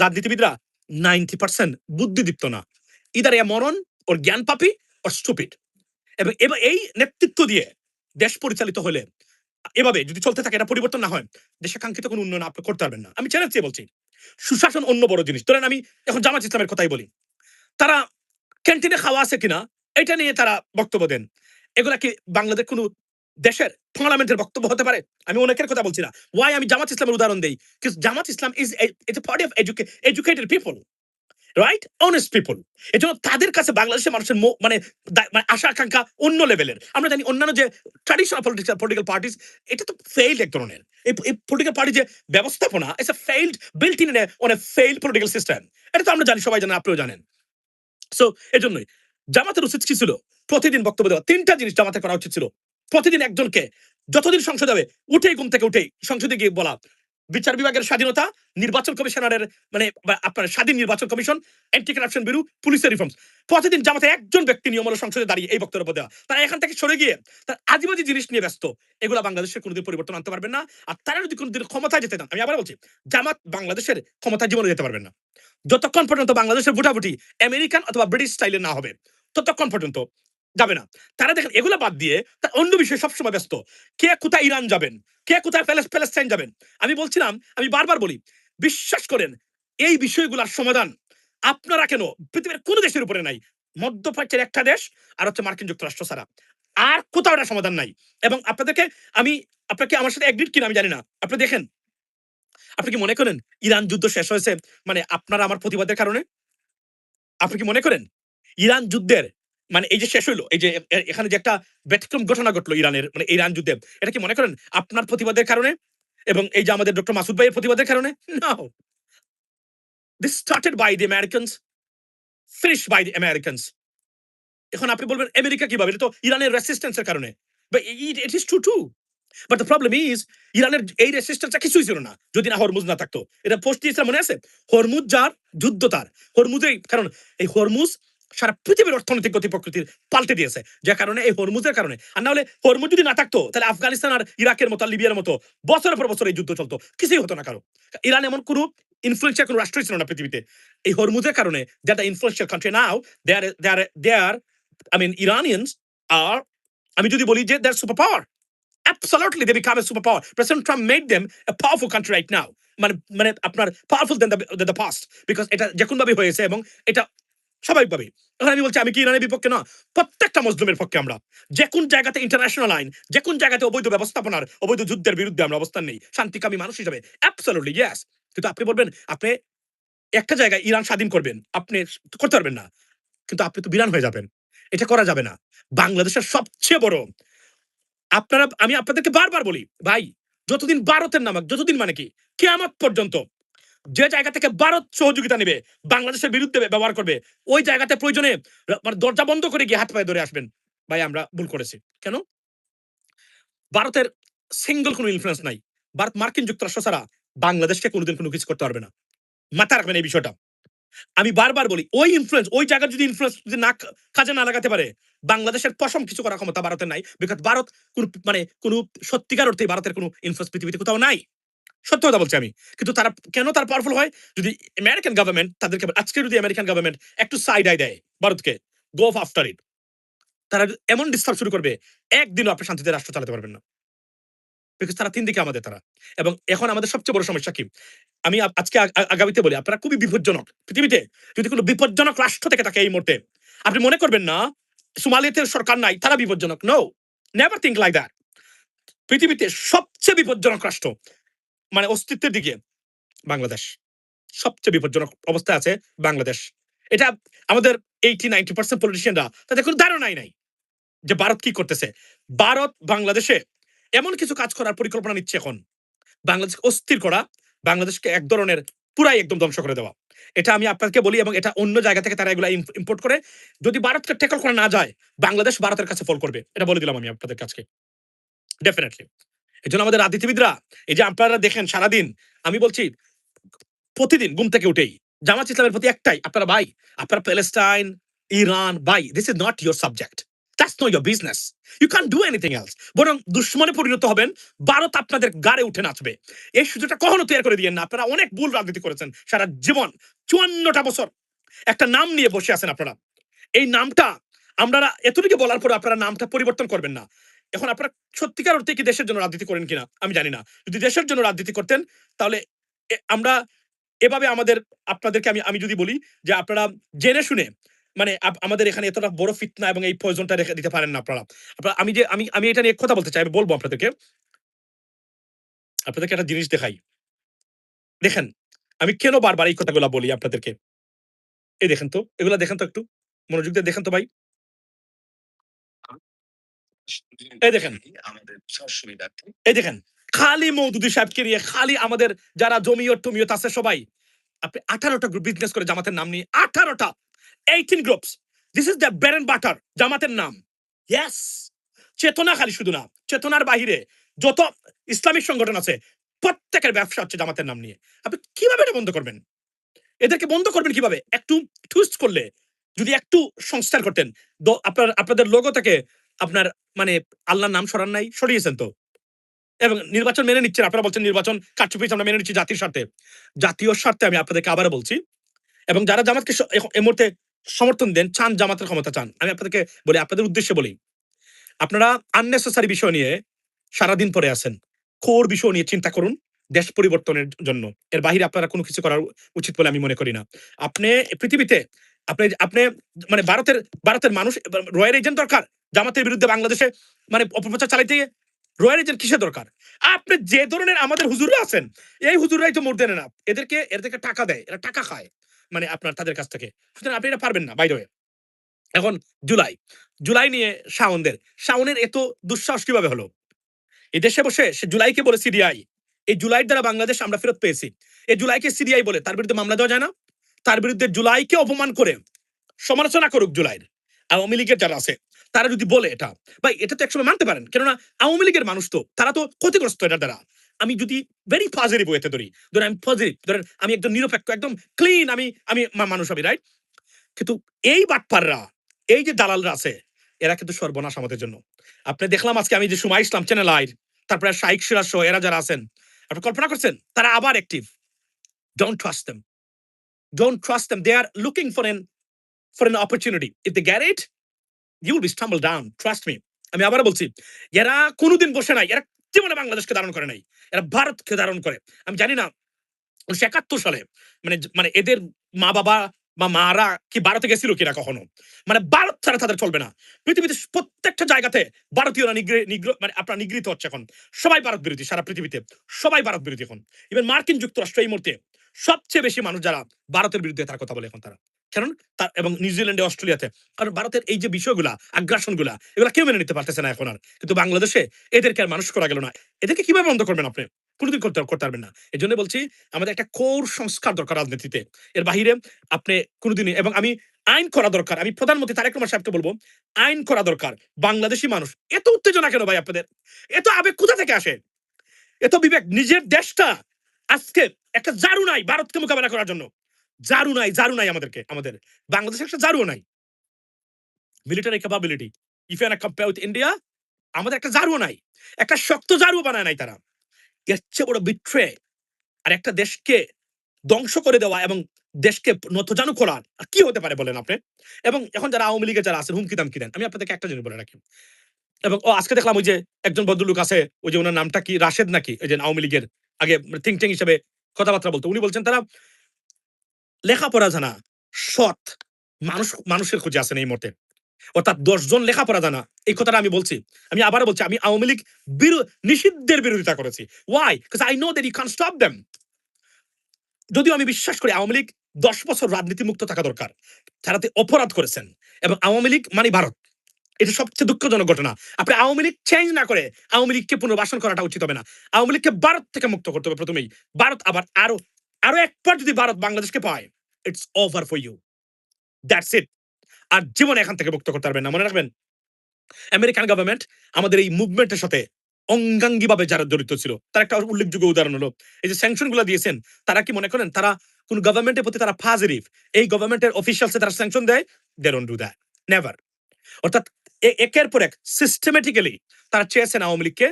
রাজনীতিবিদরা 90% বুদ্ধিদীপ্ত না, ইদার এ মরণ ওর জ্ঞান পাপী ওর স্টুপিড। এবং এবার এই নেতৃত্ব দিয়ে দেশ পরিচালিত হলে, এভাবে যদি চলতে থাকে, এটা পরিবর্তন না হয়, দেশে কাঙ্ক্ষিত কোনো উন্নয়ন আপনি করতে পারবেন না। আমি চ্যালেঞ্জ দিয়ে বলছি, সুশাসন অন্য বড় জিনিস। ধরেন আমি এখন জামাত ইসলামের কথাই বলি, তারা ক্যান্টিনে খাওয়া আছে কিনা এটা নিয়ে তারা বক্তব্য দেন। এগুলা কি বাংলাদেশ কোন দেশের পার্লামেন্টের বক্তব্য হতে পারে? আমি অনেকের কথা বলছি না, ওয়াই আমি জামাত ইসলামের উদাহরণ দেই, কিন্তু Jamaat Islam is it's a party of educated people, right, honest people. এজন্য তাদের কাছে বাংলাদেশের মানুষের মানে আশা আকাঙ্ক্ষা অন্য লেভেলের। আমরা জানি অন্যান্য যে ট্র্যাডিশনাল পলিটিক্যাল পার্টিস, এটা তো ফেইল্ড এক ধরনের। এই পলিটিক্যাল পার্টি যে ব্যবস্থাপনা, it's a failed, built in on a failed political system. এটা তো আমরা জানি, সবাই জানেন, আপনিও জানেন। সো এজন্যই জামাতের উচিত কি ছিল? প্রতিদিন বক্তব্য দেওয়া। তিনটা জিনিস জামাতে করা উচিত ছিল। প্রতিদিন একজনকে, যতদিন সংসদ হবে, উঠেই ঘুম থেকে উঠেই সংসদে গিয়ে বলা, বিচার বিভাগের স্বাধীনতা, নির্বাচন কমিশনারের মানে আপনার স্বাধীন নির্বাচন কমিশন, অ্যান্টি কারাপশন ব্যুরো, পুলিশের রিফর্মস। প্রতিদিন জামাতে একজন ব্যক্তি নিয়মূলক সংসদে দাঁড়িয়ে এই বক্তব্য দেওয়া। তারা এখান থেকে সরে গিয়ে তার আজীবাজি জিনিস নিয়ে ব্যস্ত। এগুলা বাংলাদেশের কোনোদিন পরিবর্তন আনতে পারবেন না। আর তারা যদি কোনোদিন ক্ষমতায় যেতে চান, আমি আবার বলছি, জামাত বাংলাদেশের ক্ষমতায় জীবনে যেতে পারবেন না যতক্ষণ পর্যন্ত বাংলাদেশের ভোটাভুটি আমেরিকান অথবা ব্রিটিশ স্টাইলে না হবে, ততক্ষণ পর্যন্ত যাবে না। তারা দেখেন এগুলো বাদ দিয়ে অন্য বিষয়ে সবসময় ব্যস্ত। কে কোথায় ইরান যাবেন, কে কোথায় প্যালেস্টাইন যাবেন। আমি বলছিলাম, আমি বারবার বলি, বিশ্বাস করেন এই বিষয়গুলোর সমাধান আপনারা কেন পৃথিবীর কোন দেশের উপরে নাই। মধ্যপ্রাচ্যের একটা দেশ আর হচ্ছে মার্কিন যুক্তরাষ্ট্র ছাড়া আর কোথাও একটা সমাধান নাই। এবং আপনাদেরকে আমি, আপনাকে আমার সাথে এগ্রিড কিনা আমি জানি না, আপনি দেখেন, আপনি কি মনে করেন ইরান যুদ্ধ শেষ হয়েছে মানে আপনারা আমার প্রতিবাদের কারণে? আপনি কি মনে করেন ইরান যুদ্ধের মানে এই যে শেষ হইলো, এই যে এখানে যে একটা ব্যতিক্রম ঘটনা ঘটলো ইরানের, মানে ইরান যুদ্ধে, এটা কি মনে করেন আপনার প্রতিবাদের কারণে এবং এই যে আমাদের ডক্টর মাসুদ ভাইয়ের প্রতিবাদের কারণে? না। This started by the Americans, finished by the Americans. এখন আপনি বলবেন আমেরিকা কিভাবে? এটা তো ইরানের রেসিস্টেন্সের কারণে। But it is true too. But the problem is ইরানের এই রেসিস্টেন্সটা কিছুই ছিল না যদি না হরমুজ না থাকতো। এটা পোস্ট দিয়েছিলাম মনে আছে? হরমুজ যার যুদ্ধ তার। হরমুজেই কারণ এই হরমুজ সারা পৃথিবীর অর্থনৈতিক গতি প্রকৃতির পাল্টে দিয়েছে। যে কারণে এই হরমুজের কারণে। আর না হলে হরমুজ যদি না থাকতো তাহলে আফগানিস্তান আর ইরাকের মতো আর লিবিয়ার মতো বছরের পর বছর এই যুদ্ধ চলতো। কিছুই হতো না কারো। ইরান এমন কোনো ইনফ্লুয়েন্সিয়াল কোনো রাষ্ট্রই ছিল না পৃথিবীতে। এই হরমুজের কারণে যে একটা influential country now they are I mean Iranians are আমি যদি বলি যে they are super power. Absolutely, they become a superpower. President Trump made them a powerful country right now. মানে আপনার powerful than the past because এটা যেকোন ভাবে হয়েছে এবং এটা স্বাভাবিকভাবে। এখন আমি বলছি আমি কি ইরানের বিপক্ষে না, প্রত্যেকটা মজলুমের পক্ষে আমরা। যে কোন জায়গাতে ইন্টারন্যাশনাল আইন, যে কোন জায়গাতে অবৈধ ব্যবস্থাপনার, অবৈধ যুদ্ধের বিরুদ্ধে আমরা অবস্থান নেই, শান্তিকামী মানুষ হিসেবে অ্যাবসলিউটলি ইয়েস। কিন্তু আপনি বলবেন আপনি একটা জায়গায় ইরান স্বাধীন করবেন, আপনি করতে পারবেন না। কিন্তু আপনি তো বিরান হয়ে যাবেন। এটা করা যাবে না। বাংলাদেশের সবচেয়ে বড় আমি আপনাদেরকে বারবার বলি, ভাই যতদিন ভারতের নামক যতদিন মানে কি কিয়ামত পর্যন্ত যে জায়গা থেকে ভারত সহযোগিতা নেবে বাংলাদেশের বিরুদ্ধে ব্যবহার করবে ওই জায়গাতে প্রয়োজনে মানে দরজা বন্ধ করে গিয়ে হাত পায়ে ধরে আসবেন। ভাই আমরা ভুল করেছি। কেন? ভারতের সিঙ্গল কোনো ইনফ্লুয়েন্স নাই। ভারত মার্কিন যুক্তরাষ্ট্র ছাড়া বাংলাদেশকে কোনোদিন কোনো কিছু করতে পারবে না। মাথায় রাখবেন এই বিষয়টা। আমি বারবার বলি ওই ইনফ্লুয়েন্স ওই জায়গার যদি ইনফ্লুয়েন্স যদি না কাজে না লাগাতে পারে বাংলাদেশের পশম কিছু করার ক্ষমতা ভারতের নাই। বিকজ ভারত কোন সত্যিকার অর্থে ভারতের কোনো ইনফ্লুয়েন্স পৃথিবীতে কোথাও নাই। সত্য কথা বলছি আমি। কিন্তু তারা কেন তারা পাওয়ারফুল হয়? যদি আমেরিকান গভর্নমেন্ট তাদেরকে আজকে যদি আমেরিকান গভর্নমেন্ট একটু সাইড আই দেয় ভারতকে, গো আফটার ইট। তারা এমন ডিস্টার্ব শুরু করবে একদিনও আপনি শান্তিতে রাষ্ট্র চালাতে পারবেন না। বিকজ তারা ৩ দিকে আমাদের তারা। এবং এখন আমাদের সবচেয়ে বড় সমস্যা কি? আমি আজকে আগামীতে বলি আপনারা খুবই বিপজ্জনক। পৃথিবীতে যদি কোনো বিপজ্জনক রাষ্ট্র থেকে থাকে এই মুহূর্তে, আপনি মনে করবেন না সোমালিয়াতে সরকার নাই, তারা বিপজ্জনক। No, never think like that. পৃথিবীতে সবচেয়ে বিপজ্জনক রাষ্ট্র মানে অস্তিত্বের দিকে বাংলাদেশ। সবচেয়ে বিপজ্জনক অবস্থায় আছে বাংলাদেশ। এটা আমাদের 80-90% পলিটিশিয়ানরা তাদের কোনো ধারণাই নাই যে ভারত কি করতেছে। ভারত বাংলাদেশে এমন কিছু কাজ করার পরিকল্পনা নিচ্ছে এখন। বাংলাদেশকে অস্থির করা, বাংলাদেশকে এক ধরনের পুরাই একদম ধ্বংস করে দেওয়া। এটা আমি আপনাকে বলি এবং এটা অন্য জায়গা থেকে তারা এগুলা ইম্পোর্ট করে। যদি ভারতকে ট্যাকল করা না যায়, বাংলাদেশ ভারতের কাছে ফল করবে। এটা বলে দিলাম আমি আপনাদের কাছে। ডেফিনিটলি। এজন্য আমাদের রাজনীতিবিদরা এই যে আপনারা দেখেন সারাদিন আমি বলছি প্রতিদিন ঘুম থেকে উঠেই জামাত ইসলামের প্রতি একটাই আপনারা ভাই, আপনারা প্যালেস্টাইন, ইরান ভাই this is not your subject. That's not your business. You can do anything else. বরং দুশ্মনে পরিণত হবেন, ভারত আপনাদের গাড়ে উঠে নাচবে। এই সুযোগটা কখনো তৈরি করে দিয়েন না। আপনারা অনেক ভুল রাজনীতি করেছেন সারা জীবন। ৫৪টা বছর একটা নাম নিয়ে বসে আছেন আপনারা। এই নামটা আমরা এতটুকু বলার পরে আপনারা নামটা পরিবর্তন করবেন না। এখন আপনারা সত্যিকার অর্থে কি দেশের জন্য রাজনীতি করেন কিনা আমি জানি না। যদি দেশের জন্য রাজনীতি করতেন তাহলে আমরা এভাবে আপনাদেরকে আমি যদি বলি যে আপনারা জেনে শুনে মানে আমাদের এখানে এতটা বড় ফিতনা এবং এই পয়জনটা রেখে দিতে পারেন না আপনারা। আমি এটা নিয়ে কথা বলতে চাই, আমি বলবো আপনাদেরকে একটা জিনিস দেখাই। দেখেন আমি কেন বারবার এই কথাগুলা বলি আপনাদেরকে। এই দেখেন তো, এগুলা দেখেন তো একটু মনোযোগ দিয়ে দেখেন তো ভাই। এই দেখেন এই দেখেন খালি মওদুদি সাহেবকে নিয়ে খালি আমাদের যারা জমিয়ত টমিয়ত আছে সবাই আপনি 18টা গ্রুপ বিজনেস করে জামাতের নাম নিয়ে 18টা 18 groups. This is the bread and butter জামাতের নাম। ইয়েস, চেতনা খালি শুধু না, চেতনার বাহিরে যত ইসলামিক সংগঠন আছে প্রত্যেকের ব্যবসা হচ্ছে জামাতের নাম নিয়ে। আপনি কিভাবে এটা বন্ধ করবেন? এদেরকে বন্ধ করবেন কিভাবে? একটু টুইস্ট করলে যদি একটু সংস্কার করতেন। আপনাদের লোগো থেকে আপনার মানে আল্লাহর নাম সরান নাই, সরিয়েছেন তো। এবং নির্বাচন মেনে নিচ্ছেন। আপনারা বলছেন নির্বাচন কারচুপি আমরা মেনে নিচ্ছি জাতির স্বার্থে। জাতীয় স্বার্থে আমি আপনাদেরকে আবারও বলছি এবং যারা জামাতকে এই মুহূর্তে সমর্থন দেন, চান জামাতের ক্ষমতা চান। আমি আপনাদেরকে বলি, আপনাদের উদ্দেশ্যে বলি, আপনারা আননেসেসারি বিষয় নিয়ে সারাদিন পরে আছেন। কোর বিষয় নিয়ে চিন্তা করুন দেশ পরিবর্তনের জন্য। এর বাহিরে আপনারা কোনো কিছু করা উচিত বলে আমি মনে করি না। আপনি পৃথিবীতে আপনি মানে ভারতের মানুষ রয়্যাল এজেন্ট দরকার জামাতের বিরুদ্ধে বাংলাদেশে মানে অপপ্রচার চালাইতে রয়্যাল এজেন্ট কিসের দরকার? আপনি যে ধরনের আমাদের হুজুররা আছেন এই হুজুররাই তো মোর দেন না। এদেরকে টাকা দেয়, এরা টাকা খায় মানে আপনার তাদের কাছ থেকে। সুতরাং আপনি এটা পারবেন না। বাই দ্য ওয়ে এখন জুলাই নিয়ে শাওনের এত দুঃসাহস কিভাবে হলো? এই দেশে বসে সে জুলাইকে বলে সিডিআই। এই জুলাইয়ের দ্বারা বাংলাদেশ আমরা ফেরত পেয়েছি। এই জুলাইকে সিডিআই বলে তার বিরুদ্ধে মামলা দেওয়া যায় না? তার বিরুদ্ধে জুলাইকে অপমান করে সমালোচনা করুক জুলাইয়ের, আওয়ামী লীগের যারা আছে তারা যদি বলে এটা, ভাই এটা তো একসময় মানতে পারেন, কেননা আওয়ামী লীগের মানুষ তো তারা তো ক্ষতিগ্রস্ত এটার দ্বারা। আমি যদি ভেরি পজিটিভ ওয়েতে ধরি, ধরেন আমি পজিটিভ, ধরেন আমি একদম নিরপেক্ষ, একদম ক্লিন, আমি আমি মানুষ আমি, রাইট? কিন্তু এই বাটপাররা, এই যে দালালরা আছে, এরা কিন্তু সর্বনাশ আমাদের জন্য। আপনি দেখলাম আজকে আমি যে সময় ইসলাম চ্যানেল আইর, তারপরে শাইখ সিরাজ সহ এরা যারা আছেন, আপনি কল্পনা করছেন তারা আবার active. Don't trust them, don't trust them, they are looking for an opportunity, if they get it you will be stumble down, trust me. আমি আবারও বলছি, এরা কোনোদিন বসে নাই, এরা জীবনে বাংলাদেশকে ধারণ করে নাই, এরা ভারতকে ধারণ করে। আমি জানি না 1971 সালে মানে এদের মা বাবা বা মারা কি ভারতে গেছিল কিনা কখনো, মানে ভারত ছাড়া তাদের চলবে না। পৃথিবীতে প্রত্যেকটা জায়গাতে ভারতীয়রা মানে আপনার নিগৃহীত হচ্ছে এখন, সবাই ভারত বিরোধী, সারা পৃথিবীতে সবাই ভারত বিরোধী এখন। ইভেন মার্কিন যুক্তরাষ্ট্র এই মুহূর্তে সবচেয়ে বেশি মানুষ যারা ভারতের বিরুদ্ধে তার কথা বলে এখন তারা, কারণ তার এবং নিউজিল্যান্ডে অস্ট্রেলিয়াতে, কারণ ভারতের এই যে বিষয়গুলা, আগ্রাসন গুলা, এগুলা কেউ মেনে নিতে পারতেছে না এখন আর। কিন্তু বাংলাদেশে এদেরকে আর মানুষ করা গেল না, এদেরকে কিভাবে বন্ধ করবেন আপনি? কোনোদিন করতে পারবেন না। এই জন্য বলছি আমাদের একটা কোর সংস্কার দরকার রাজনীতিতে, এর বাহিরে আপনি কোনোদিনই। এবং আমি আইন করা দরকার, আমি প্রধানমন্ত্রী তারেক রহমান সাহেবকে বলবো আইন করা দরকার। বাংলাদেশি মানুষ এত উত্তেজনা কেন ভাই আপনাদের? এত আবেগ কোথা থেকে আসে? এত বিবেক? নিজের দেশটা আজকে একটা জারু নাই ভারতকে মোকাবেলা করার জন্য, জারু নাই, জারু নাই আমাদের বাংলাদেশে একটা জারুও নাই, military capability if you compare with India, আমাদের একটা জারুও নাই, একটা শক্ত জারুও বানায় নাই তারা। এর চেয়ে বড় বিট্রে আর একটা দেশকে ধ্বংস করে দেওয়া এবং দেশকে নতজানু করার আর কি হতে পারে বলেন আপনি? এবং এখন যারা আওয়ামী লীগের যারা আছেন হুমকি দামকি দেন, আমি আপনাদেরকে একটা জিনিস বলে রাখি। এবং আজকে দেখলাম ওই যে একজন ভদ্রলোক আছে, ওই যে ওনার নামটা কি, রাশেদ নাকি, ওই যে আওয়ামী লীগের আগে থিঙ্ক ট্যাঙ্ক হিসেবে কথাবার্তা বলতো, উনি বলছেন তারা লেখাপড়া জানা সৎ মানুষের খোঁজে আছেন এই মুহূর্তে, অর্থাৎ 10 জন লেখাপড়া জানা। এই কথাটা আমি বলছি, আমি আবারও বলছি, আমি আওয়ামী লীগ নিষিদ্ধের বিরোধিতা করেছি। Why? Because I know that you can stop them. যদিও আমি বিশ্বাস করি আওয়ামী লীগ 10 বছর রাজনীতি মুক্ত থাকা দরকার, যারা অপরাধ করেছেন। এবং আওয়ামী লীগ মানে ভারত, এটা সবচেয়ে দুঃখজনক ঘটনা। আপনি আওয়ামী লীগ চেঞ্জ না করে আওয়ামী লীগকে পুনর্বাসন করাটা উচিত হবে না। আওয়ামী লীগকে ভারত থেকে মুক্ত করতে হবে প্রথমেই। ভারত আবার আরো আরো একবার যদি ভারত বাংলাদেশকে পায়, it's over for you, that's it. আর জীবনে এখান থেকে মুক্ত করতে পারবেন না। মনে রাখবেন, আমেরিকান গভর্নমেন্ট আমাদের এই মুভমেন্টের সাথে অঙ্গাঙ্গিভাবে যারা জড়িত ছিল, তার একটা উল্লেখযোগ্য উদাহরণ হলো এই যে স্যাংশন গুলো দিয়েছেন। তারা কি মনে করেন তারা কোন গভর্নমেন্টের প্রতি তারা পজিটিভ? এই গভর্নমেন্টের অফিসিয়ালসে তারা স্যাংশন দেয়? They don't do that, never. অর্থাৎ একের পর এক সিস্টেমেটিক্যালি তারা চেয়েছেন আওয়ামী লীগকে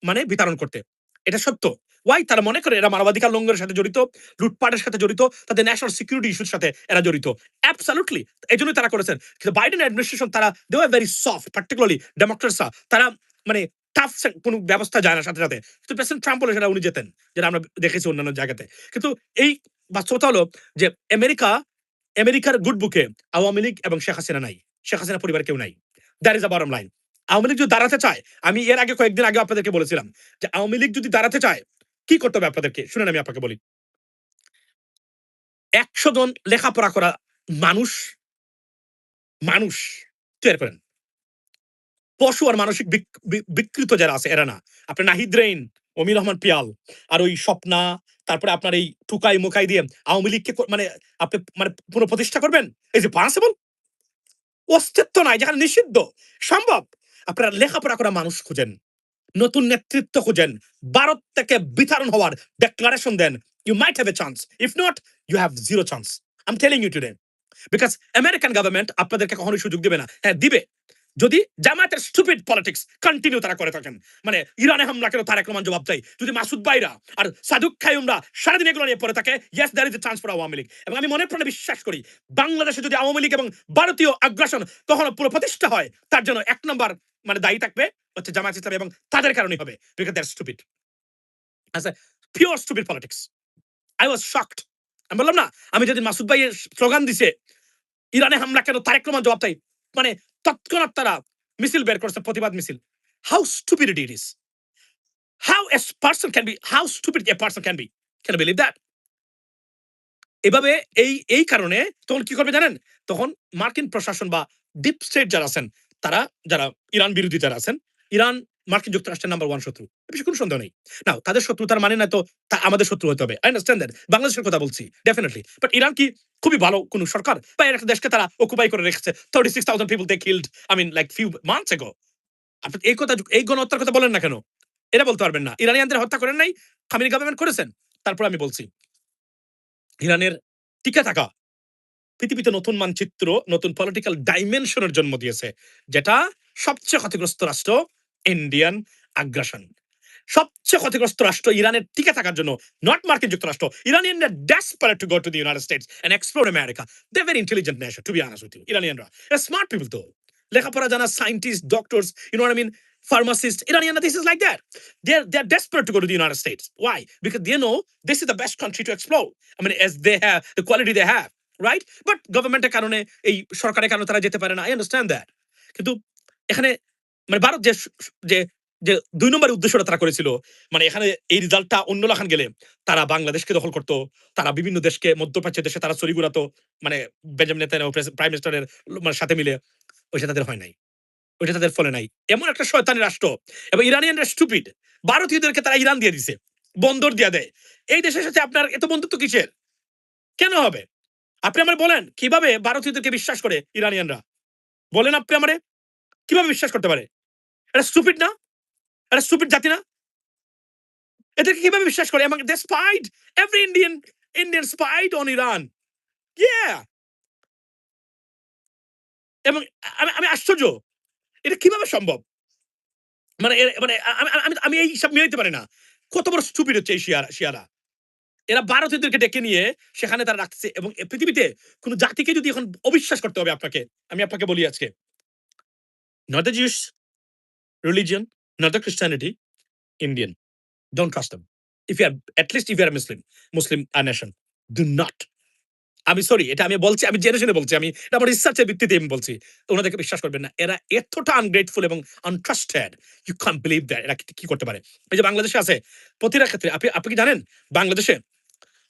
মানে বিতরণ করতে। এটা সত্য। ওয়াই? তারা মনে করে এরা মানবাধিকার লঙ্ঘনের সাথে জড়িত, লুটপাটের সাথে জড়িত, তাদের ন্যাশনাল সিকিউরিটি ইস্যুর সাথে এরা জড়িত। অ্যাবসলিউটলি, এই জন্যই তারা করেছেন। কিন্তু বাইডেন অ্যাডমিনিস্ট্রেশন তারা they were very soft, particularly ডেমোক্রেটসরা, তারা মানে টাফ কোন ব্যবস্থা যায় না সাথে সাথে। কিন্তু প্রেসিডেন্ট ট্রাম্প হলে সেটা উনি যেতেন, যেটা আমরা দেখেছি অন্যান্য জায়গাতে। কিন্তু এই বাস্তবতা হলো যে আমেরিকার গুড বুকে আওয়ামী লীগ এবং শেখ হাসিনা নাই, শেখ হাসিনা পরিবার কেউ নাই। That is a bottom line. Awami League যদি দাঁড়াতে চায়, আমি এর আগে কয়েকদিন আগে আপনাদেরকে বলেছিলাম যে আওয়ামী লীগ যদি দাঁড়াতে চায় কি করতে হবে আপনাদেরকে, শুনেন আমি আপনাকে বলি। 100 জন লেখাপড়া করা মানুষ মানুষ তৈরি করেন। পশু আর মানসিক বিকৃত যারা আছে এরা না। আপনার নাহিদ রেইন, অমির রহমান পিয়াল, আর ওই স্বপ্না, তারপরে আপনার এই টুকাই মুকাই দিয়ে আওয়ামী লীগকে মানে আপনি মানে পুনঃপ্রতিষ্ঠা করবেন? এই যে পসিবল? অস্তিত্ব নাই, যেখানে নিষিদ্ধ সম্ভব। আপনারা লেখাপড়া করা মানুষ খুঁজেন, নতুন নেতৃত্ব খুঁজেন, ভারত থেকে বিতরণ হওয়ার ডেক্লারেশন দেন। You might have a chance, if not you have zero chance. I am telling you today. Because American government আপনাদেরকে কখনোই সুযোগ দিবে না। হ্যাঁ দিবে, যদি জামায়াতের স্টুপিড পলিটিক্স কন্টিনিউ তারা করে থাকেন। মানে ইরানে হামলা কেন তারেক রহমান জবাব দেয়, যদি মাসুদ ভাইরা আর সাদুক খায়ুমরা সারাদিন এগুলো নিয়ে পড়ে থাকে, yes there is a chance for Awami League. এবং আমি মনে প্রাণে বিশ্বাস করি বাংলাদেশে যদি আওয়ামী লীগ এবং ভারতীয় আগ্রাসন কখনো পুরো প্রতিষ্ঠা হয়, তার জন্য 1 নম্বর মানে দায়ী থাকবে হচ্ছে জামায়াত ইসলামী, এবং তাদের কারণেই হবে। Because that's stupid, us a pure stupid politics. I was shocked. আমি বললাম না, আমি যেদিন মাসুদ ভাইয়ের স্লোগান দিছে ইরানে হামলা কেন তারেক রহমান জবাব দেয়, মানে তৎক্ষণাৎ তারা মিছিল বের করছে, প্রতিবাদ মিছিল। How stupid it is, how a person can be, how stupid a person can be, can believe that? এভাবে এই কারণে তখন কি করবে জানেন? তখন মার্কিন প্রশাসন বা ডিপ স্টেট যারা আছেন, তারা যারা ইরান বিরোধী যারা আছেন, ইরান মার্কিন যুক্তরাষ্ট্রের নাম্বার 1 শত্রু। এ বিষয়ে কোনো সন্দেহ নেই। নাও তাদের শত্রুতার মানে না তো আমাদের শত্রু হতে হবে। I understand that. বাংলাদেশের কথা বলছি ডেফিনিটলি। বাট ইরান কি খুবই ভালো কোন সরকার? বা এর একটা দেশকে তারা অকুপাই করে রেখেছে। 36,000 people they killed I mean like few months ago. আপনি এই কথা এই গণহত্যার কথা বলেন না কেন? এটা বলতে পারবেন না। ইরানিয়ানদের হত্যা করেন নাই, খামেনি গভর্নমেন্ট করেছেন। তারপর আমি বলছি, ইরানের টিকে থাকা পৃথিবীতে নতুন মানচিত্র, নতুন পলিটিক্যাল ডাইমেনশন এর জন্ম দিয়েছে। যেটা সবচেয়ে ক্ষতিগ্রস্ত রাষ্ট্র ইন্ডিয়ান আগ্রাসন। সবচেয়ে ক্ষতিগ্রস্ত রাষ্ট্র ইরানের টিকে থাকার জন্য নট মার্কিন যুক্তরাষ্ট্র। ইরানিয়ানরা desperate to go to the United States and explore America. They very intelligent nation to be honest with you. ইরানিয়ানরা স্মার্ট পিপল তো। লেখাপড়া জানা scientist, doctors, you know what I mean, pharmacists. Iranians, this is like that. They're desperate to go to the United States. Why? Because they know this is the best country to explore. I mean, as they have the quality they have, right? But গভর্নমেন্টের কারণে এই সরকারের কারণে তারা যেতে পারে না। I understand that. কিন্তু এখানে মানে ভারত যে যে যে ২ নম্বরের উদ্দেশ্যটা তারা করেছিল, মানে এখানে এই রেজাল্টটা অন্য লাখান গেলে তারা বাংলাদেশকে দখল করত, তারা বিভিন্ন দেশকে মধ্যপ্রাচ্যের দেশে তারা ছড়ি ঘুরাতো, মানে বেঞ্জামিন নেতানিয়াহু প্রাইম মিনিস্টারের মানে সাথে মিলে। ওইটা তাদের হয় নাই, ওইটা তাদের ফলে নাই। এমন একটা শয়তানি রাষ্ট্র এবং ইরানিয়ানরা স্টুপিড। ভারতীয়দেরকে তারা ইরান দিয়ে দিছে, বন্দর দিয়ে দেয়। এই দেশের সাথে আপনার এত বন্ধুত্ব কিসের? কেন হবে? আপনি আমারে বলেন কিভাবে ভারতীয়দেরকে বিশ্বাস করে ইরানিয়ানরা? বলেন আপনি আমারে কিভাবে বিশ্বাস করতে পারে? এটা স্টুপিড না? এটা স্টুপিড জাতি না? এদেরকে কিভাবে বিশ্বাস করে? এবং they spied, every Indian spied on Iran. Yeah. এবং আমি আমি আশ্চর্য। এটা কিভাবে সম্ভব? মানে মানে আমি আমি আমি এই হিসাব মিলাইতে পারি না। কত বড় স্টুপিড হচ্ছে এই শিয়ারা। এরা ভারতীয়দেরকে ডেকে নিয়ে সেখানে তারা রাখছে এবং পৃথিবীতে কোন জাতিকে যদি এখন অবিশ্বাস করতে হবে আপনাকে, আমি আপনাকে বলি আজকে, not the Jewish religion, not the Christianity, Indian. Don't trust them. If you are, at least if you are a Muslim nation, do not. আমি সরি, এটা আমি বলছি, আমি জেনে শুনে বলছি, আমি এটা আমার রিসার্চের ভিত্তিতে আমি বলছি। ওনাদেরকে বিশ্বাস করবেন না। এরা এতটা আনগ্রেটফুল এবং entrusted, you can't believe that. এরা কি করতে পারে? এই যে বাংলাদেশে আছে প্রতিটা ক্ষেত্রে, আপনি কি জানেন বাংলাদেশে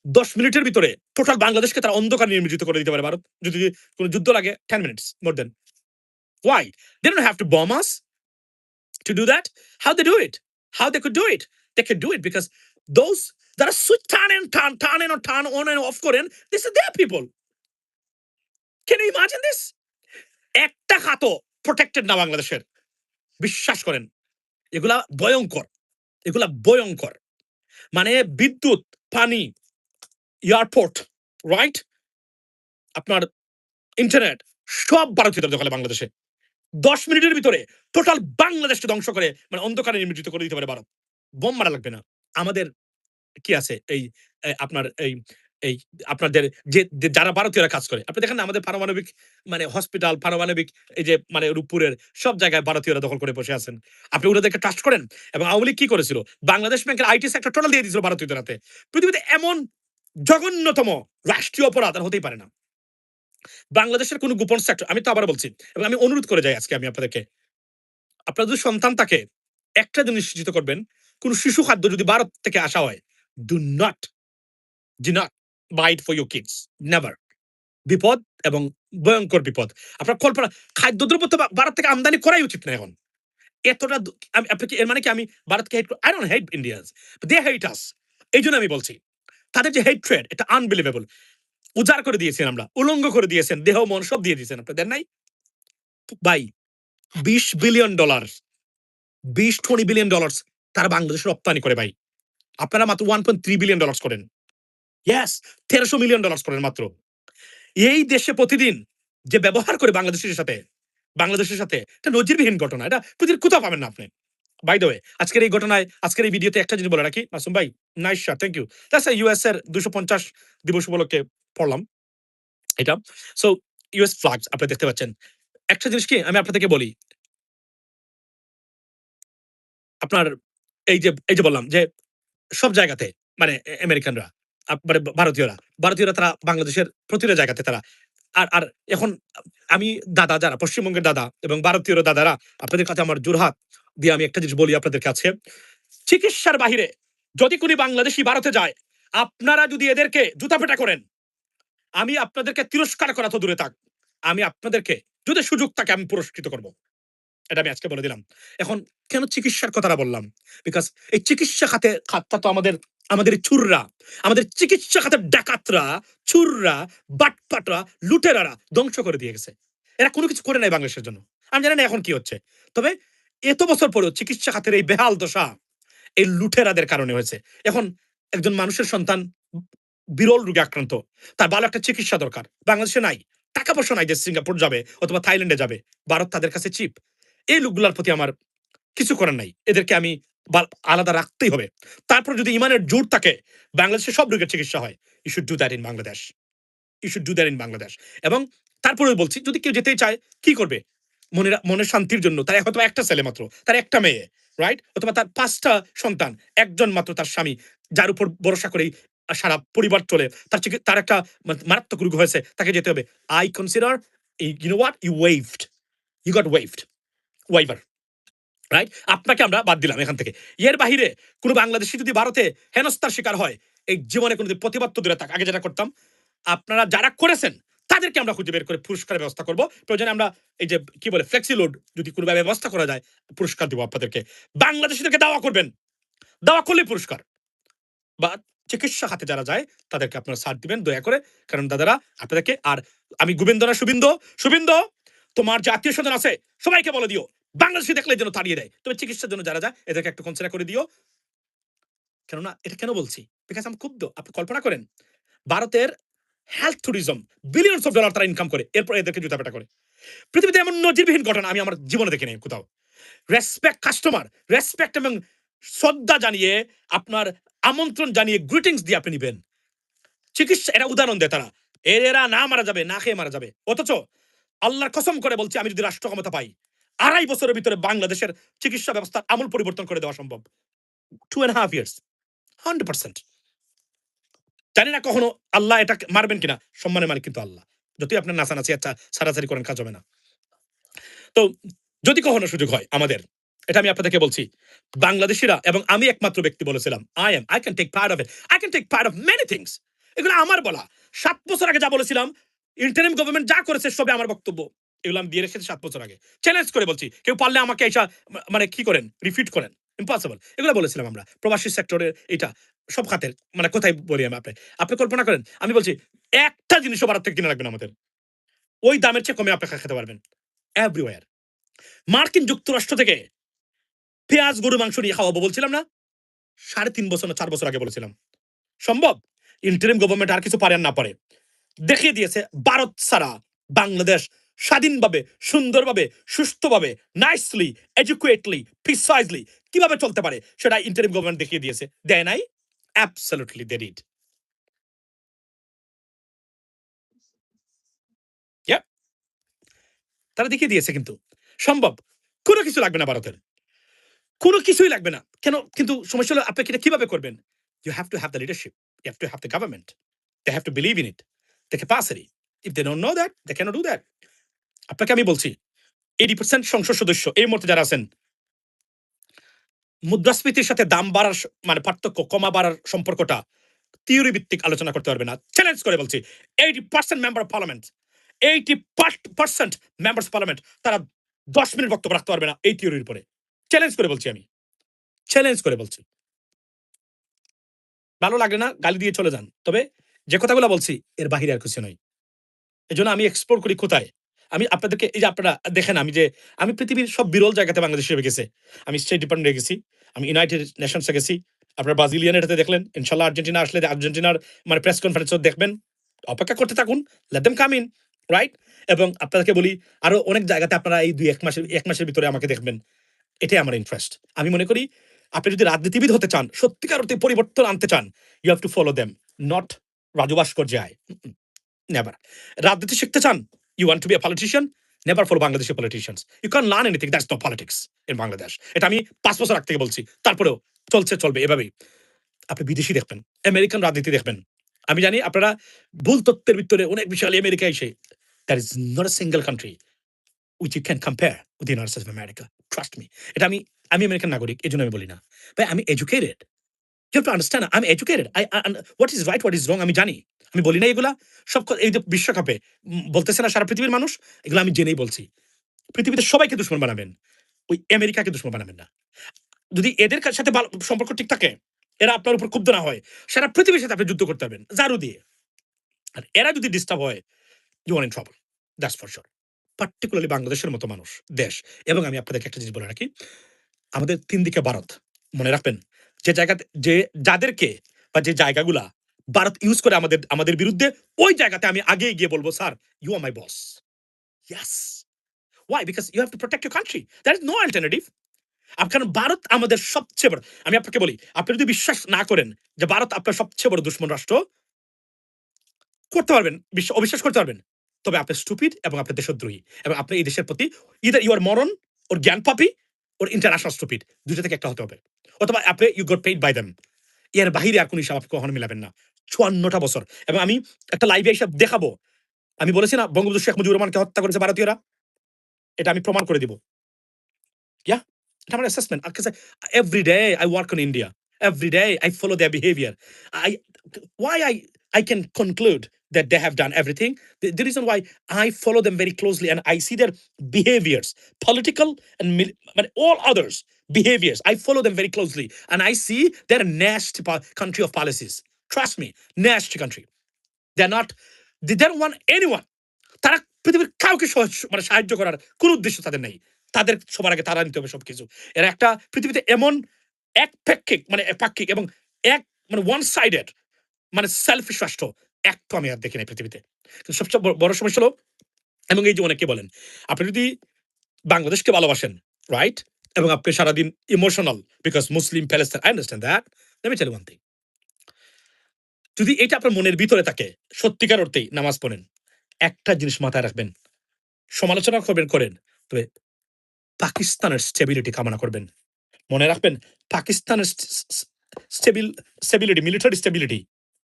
১০ মিনিটের ভিতরে টোটাল বাংলাদেশকে তারা অন্ধকারে নিমজ্জিত করে দিতে পারে ভারত। যদি কোন যুদ্ধ লাগে 10 minutes more then. Why? They don't have to bomb us to do that. How they do it? How they could do it? They could do it because those that are switch turn on and off করেন, this is their people. Can you imagine this? একটা খাতও প্রটেক্টেড না বাংলাদেশের। বিশ্বাস করেন। এগুলা ভয়ংকর। এগুলা ভয়ংকর। মানে বিদ্যুৎ, পানি, এয়ারপোর্ট, রাইট? আপনার ইন্টারনেট সব ভারতীয়দের দখলে বাংলাদেশে। ১০ মিনিটের ভিতরে টোটাল বাংলাদেশকে ধ্বংস করে মানে অন্ধকারে নিমজ্জিত করে দিতে পারে ভারত। বোম মারা লাগবে না। আমাদের কি আছে এই আপনার এই আপনাদের যারা ভারতীয়রা কাজ করে। আপনি দেখেন না আমাদের পারমাণবিক মানে হসপিটাল, পারমাণবিক এই যে মানে রূপপুরের সব জায়গায় ভারতীয়রা দখল করে বসে আছেন। আপনি ওনাদেরকে ট্রাস্ট করেন? এবং আওয়ামী লীগ কি করেছিল? বাংলাদেশ ব্যাংকের আইটি সেক্টর টোটাল দিয়ে দিয়েছিল ভারতীয়দের হাতে। পৃথিবীতে এমন জঘন্যতম রাষ্ট্রীয় অপরাধ আর হতেই পারে না। বাংলাদেশের কোন গোপন সেক্টর, আমি তো আবার বলছি এবং আমি অনুরোধ করে যাই আজকে আমি আপনাদেরকে, আপনার যদি সন্তান থাকে একটা জিনিস নিশ্চিত করবেন, কোন শিশু খাদ্য যদি ভারত থেকে আসা হয়, do not buy it for your kids. Never. বিপদ এবং ভয়ঙ্কর বিপদ। আপনার কল্পনা, খাদ্যদ্রব্য তো ভারত থেকে আমদানি করাই উচিত না এখন। এতটা আপনি এর মানে কি আমি ভারতকে হেট I don't hate Indians, but they hate us. এইজন্য আমি বলছি তাদের যে হেট্রেড এটা আনবিলিভেবল। উজাড় করে দিয়েছেন আমরা, উলঙ্গ করে দিয়েছেন, দেহ মন সব দিয়ে দিয়েছেন। আপনাদের নাই? ভাই $20 বিলিয়ন, 20 বিলিয়ন ডলার তারা বাংলাদেশে রপ্তানি করে ভাই। আপনারা মাত্র $1.3 বিলিয়ন করেন। ইয়েস, $1300 মিলিয়ন করেন মাত্র। এই দেশে প্রতিদিন যে ব্যবহার করে বাংলাদেশের সাথে এটা নজিরবিহীন ঘটনা। এটা পৃথিবীর কোথাও পাবেন না আপনি। বাই দ্য ওয়ে, আজকের এই ঘটনায়, আজকের এই ভিডিওতে একটা জিনিস বলে রাখি, মাসুম ভাই, nice shot, thank you. That's US এর 250 দিবস উপলক্ষে পড়লাম এটা। সো ইউএস ফ্ল্যাগস আপনারা দেখতে পাচ্ছেন। একটা জিনিস কি আমি আপনাদেরকে বলি, আপনার এই যে বললাম যে সব জায়গাতে মানে আমেরিকানরা মানে ভারতীয়রা তারা বাংলাদেশের প্রতিটা জায়গাতে তারা আর এখন আমি দাদা যারা পশ্চিমবঙ্গের দাদা এবং ভারতীয় দাদারা, আপনাদের কাছে আমার জোরহাত দিয়ে আমি একটা জিনিস বলি আপনাদের কাছে, চিকিৎসার বাহিরে যদি কোন বাংলাদেশি ভারতে যায়, আপনারা যদি এদেরকে জুতাপেটা করেন, আমি আপনাদেরকে তিরস্কার করা তো দূরে থাক, আমি আপনাদেরকে যদি সুযোগ থাকে আমি পুরস্কৃত করব। এটা আমি আজকে বলে দিলাম। এখন কেন চিকিৎসার কথাটা বললাম? বিকজ এই চিকিৎসা খাতটা তো আমাদের চুররা, আমাদের চিকিৎসা খাতের ডাকাতরা, চুররা, বাটপাটরা, লুটেরারা ধ্বংস করে দিয়ে গেছে। এরা কোনো কিছু করে নাই বাংলাদেশের জন্য। আমি জানি না এখন কি হচ্ছে। তবে এত বছর পরেও চিকিৎসা খাতের এই বেহাল দশা এই লুটেরাদের কারণে হয়েছে। এখন একজন মানুষের সন্তান বিরল রোগে আক্রান্ত, তার ভালো একটা চিকিৎসা দরকার, বাংলাদেশে নাই, টাকা পয়সা নাই যে সিঙ্গাপুর যাবে অথবা থাইল্যান্ডে যাবে, ভারত তাদের কাছে চিপ। এই লোকগুলার প্রতি আমার কিছু করার নাই, এদেরকে আমি আলাদা রাখতেই হবে। তারপর যদি ইমানের জোর থাকে, বাংলাদেশে সব রোগের চিকিৎসা হয়। You should do that in Bangladesh, you should do that in Bangladesh. এবং তারপরে বলছি, যদি কেউ যেতে চায়, কি করবে? মনের শান্তির জন্য, তার হয়তো একটা ছেলে মাত্র, তার একটা মেয়ে, রাইট, অথবা তার 5টা সন্তান, একজন মাত্র তার স্বামী, যার উপর ভরসা করে সারা পরিবার চলে, তার একটা মারাত্মক রোগ হয়েছে, তাকে যেতে হবে। I consider, you know what, you waved, you got waved, waiver, right? আপনাকে আমরা বাদ দিলাম এখান থেকে। এর বাহিরে কোনো বাংলাদেশি যদি ভারতে হেনস্থার শিকার হয়, এই জীবনে কোনোদিন প্রতিবাদ তো দূরে থাক, আগে যেটা করতাম, আপনারা যারা করেছেন তাদেরকে আমরা খুঁজে বের করে পুরস্কারের ব্যবস্থা করবো। প্রয়োজনে আমরা এই যে কি বলে ফ্লেক্সি লোড যদি কোনো ব্যবস্থা করা যায়, পুরস্কার দিব আপনাদেরকে। বাংলাদেশিদেরকে দাওয়া করবেন, দাওয়া করলে পুরস্কার। বা চিকিৎসা খাতে যারা যায় তাদেরকে আপনারা ছাড় দিবেন দয়া করে, কারণ দাদারা আপনাদেরকে। আর আমি গোবিন্দ না শুভিন্দ, তোমার যে আত্মীয় স্বজন আছে সবাইকে বলে দিও, বাংলাদেশি দেখলে যেন তাড়িয়ে দেয়। তবে চিকিৎসার জন্য যারা যায় এদেরকে একটু কনসিডার করে দিও। কেননা এটা কেন বলছি, বিকজ আমি ক্ষুব্ধ। আপনি কল্পনা করেন, ভারতের health tourism billions of dollar তারা ইনকাম করে, এরপর এদেরকে জুতাপেটা করে। পৃথিবীতে এমন নজিরবিহীন ঘটনা আমি আমার জীবনে দেখি নাই কোথাও। রেসপেক্ট কাস্টমার, রেসপেক্ট এবং শ্রদ্ধা জানিয়ে, আপনার আমন্ত্রণ জানিয়ে, গ্রিটিংস দিয়ে আপনি নিবেন। চিকিৎসা, এটা উদাহরণ দেয় তারা, এরা না মারা যাবে, না খেয়ে মারা যাবে। অথচ আল্লাহর কসম করে বলছি, আমি যদি রাষ্ট্র ক্ষমতা পাই, 2.5 বছরের ভিতরে বাংলাদেশের চিকিৎসা ব্যবস্থার আমূল পরিবর্তন করে দেওয়া সম্ভব। 2.5 years, 100%। জানি না কখনো আল্লাহ এটা মারবেন কিনা, সম্মানের মালিক কিন্তু আল্লাহ। যতই আপনার নাচানাচি একটা সারাসারি করেন, কাজ হবে না। তো যদি কখনো সুযোগ হয় আমাদের, এটা আমি আপনাদেরকে বলছি, বাংলাদেশিরা, এবং আমি একমাত্র ব্যক্তি বলেছিলাম, I can take part of it, I can take part of many things. এগুলো আমার বলা। 7 বছর আগে যা বলেছিলাম, ইন্টারিম গভর্নমেন্ট যা করেছে সবে আমার বক্তব্য, এগুলো আমি দিয়ে রেখেছি 7 বছর আগে। চ্যালেঞ্জ করে বলছি, কেউ পারলে আমাকে এসা মানে কি করেন, রিফিট করেন, ইম্পসিবল। এগুলো বলেছিলাম আমরা, প্রবাসী সেক্টরের এটা সব খাতের, মানে কোথায় বলি আমি, আপনি কল্পনা করেন, আমি বলছি একটা জিনিসও ভারত থেকে কিনে রাখবেন আমাদের, ওই দামের চেয়ে কমে আপনি খেতে পারবেন এভরিওয়্যার। মার্কিন যুক্তরাষ্ট্র থেকে পেঁয়াজ, গরু মাংস নিয়ে খাওয়াবো বলছিলাম না? 3.5 বছর না 4 বছর আগে বলেছিলাম। সম্ভব? ইন্টারিম গভর্নমেন্ট আর কিছু পারে আর না পারে, দেখিয়ে দিয়েছে ভারত ছাড়া বাংলাদেশ স্বাধীনভাবে, সুন্দরভাবে, সুস্থভাবে, নাইসলি, এডুকেটলি, প্রিসাইজলি কিভাবে চলতে পারে, সেটা ইন্টারিম গভর্নমেন্ট দেখিয়ে দিয়েছে। দেয় নাই? Absolutely they did. ইয়া, তারা দেখিয়ে দিয়েছে কিন্তু সম্ভব। কোনো কিছু লাগবে না ভারতের, কোনো কিছুই লাগবে না। কেন? কিন্তু সমস্যা হলো, আপনি এটা কিভাবে করবেন? You have to have the leadership. You have to have the government. They have to believe in it. The capacity. If they don't know that, they cannot do that. আপনাকে আমি বলছি, 80% সংসদ সদস্য এই মুহূর্তে যারা আছেন, মুদ্রাস্ফীতির সাথে দাম বাড়ার মানে পার্থক্য, কমা বাড়ার সম্পর্কটা থিওরি ভিত্তিক আলোচনা করতে পারবে না। চ্যালেঞ্জ করে বলছি, 80% member of parliament, 80% members parliament, তারা 10 মিনিট বক্তব্য রাখতে পারবে না এই থিওরির উপরে। চ্যালেঞ্জ করে বলছি আমি, চ্যালেঞ্জ করে বলছি। ভালো লাগে না, গালি দিয়ে চলে যান। তবে যে কথাগুলো বলছি, এর বাহিরে আর কিছু নয়। এজন্য আমি এক্সপ্লোর করি কোথায়? আমি আপনাদেরকে, এই যে আপনারা দেখেন, আমি পৃথিবীর সব বিরল জায়গাতে বাংলাদেশ হিসেবে গেছি। আমি স্টেট ডিপার্টমেন্টে গেছি, আমি ইউনাইটেড নেশনসে গেছি। আপনারা ব্রাজিলিয়ান এটাতে দেখলেন। ইনশাআল্লাহ আর্জেন্টিনা আসলে আর্জেন্টিনার মানে প্রেস কনফারেন্সও দেখবেন। অপেক্ষা করতে থাকুন। Let them come in, right? এবং আপনাদেরকে বলি, আরো অনেক জায়গাতে আপনারা এই 1 মাসের ভিতরে আমাকে দেখবেন। এটাই আমার ইন্টারেস্ট। আমি মনে করি, আপনি যদি রাজনীতিবিদ হতে চান, সত্যিকার অর্থে পরিবর্তন আনতে চান, you have to follow them, not রাজু ভাস্কর্যায়। নেভার। রাজনীতি শিখতে চান, you want to be a politician, never follow Bangladeshi politicians. You can learn anything, that's no politics in Bangladesh. এটা আমি 5 বছর আগ থেকে বলছি, তারপরেও চলবে এভাবেই। আপনি বিদেশি দেখবেন, আমেরিকান রাজনীতি দেখবেন। আমি জানি আপনারা ভুল তথ্যের ভিতরে অনেক বিষয়, আমেরিকা এসে, there is not a single country which you can compare with the United States of America. Trust me. এটা আমি আমেরিকান নাগরিক, এজন্য আমি বলি না। ভাই, আমি educated. You have to understand, I'm educated. What is right, what is wrong, আমি জানি। আমি বলি না এগুলা। এই যে বিশ্বকাপে বলতেছে না সারা পৃথিবীর মানুষ, এগুলো আমি জেনেই বলছি। পৃথিবীতে সবাইকে দুশমন বানাবেন, ওই আমেরিকাকে দুশ্মন বানাবেন না। যদি এদের সাথে সম্পর্ক ঠিক থাকে, এরা আপনার উপর ক্ষুব্ধ না হয়, সারা পৃথিবীর সাথে আপনি যুদ্ধ করতে পারবেন জারু দিয়ে। আর এরা যদি ডিস্টার্ব হয়, you are in trouble, that's for sure. Particularly বাংলাদেশের মতো মানুষ দেশ। এবং আমি আপনাদেরকে একটা জিনিস বলে রাখি, আমাদের ৩ দিকে ভারত। মনে রাখবেন, যে জায়গাতে যাদেরকে বা যে জায়গাগুলা ভারত ইউজ করে আমাদের বিরুদ্ধে, ওই জায়গাতে আমি আগেই গিয়ে বলব, "sir, you are my boss." Yes. Why? Because you have to protect your country. There is no alternative. কারণ ভারত আমাদের সবচেয়ে বড়, আমি আপনাকে বলি, আপনি যদি বিশ্বাস না করেন যে ভারত আপনার সবচেয়ে বড় দুশ্মন রাষ্ট্র, করতে পারবেন, অবিশ্বাস করতে পারবেন। তবে আপনি স্টুপিড এবং আপনি দেশদ্রোহী, এবং আপনি এই দেশের প্রতি ইদার ইউ আর মরন ওর জ্ঞান পাপি ওর ইন্টারন্যাশনাল স্টুপিড, দুটো থেকে একটা হতে হবে। অথবা আপনি you got paid by them. এর বাহিরে আর কোন হিসাব আপনি কখনো মিলাবেন না। ৫৪টা বছর। এবং আমি একটা লাইভে এসে দেখাবো, আমি বলেছি না বঙ্গবন্ধু শেখ মুজিবুর রহমানকে হত্যা করেছে ভারতীয়রা, এটা আমি প্রমাণ করে দিব। Yeah, it's my assessment. Because every day I work on India. Every day I follow their behavior. I why I can conclude that they have done everything. The reason why I follow them very closely and I see their behaviors, political and all others behaviors. I follow them very closely and I see they're a nasty country of policies. Trust me, nasty country. They're not. They don't want anyone. তারা পৃথিবীর কাউকে সাহায্য করার কোন উদ্দেশ্য তাদের নেই। তাদের সবার আগে তারা নিতে হবে সবকিছু। এরা একটা পৃথিবীতে এমন পাক্ষিক এবং ওয়ান সাইডেড সেলফিশ রাষ্ট্র তো আমি আর দেখি নাই পৃথিবীতে। কিন্তু সবচেয়ে বড় সমস্যা হলো, এবং এই যে অনেকে বলেন, আপনি যদি বাংলাদেশকে ভালোবাসেন, রাইট? এবং আপনি সারাদিন emotional because Muslim Palestine, I understand that. Let me tell you one thing. যদি এটা আপনার মনের ভিতরে থাকে, সত্যিকার অর্থেই নামাজ পড়েন, একটা জিনিস মাথায় রাখবেন, সমালোচনা করেন, তবে পাকিস্তানের স্টেবিলিটি কামনা করবেন। মনে রাখবেন, পাকিস্তানের স্টেবিলিটি, মিলিটারি স্টেবিলিটি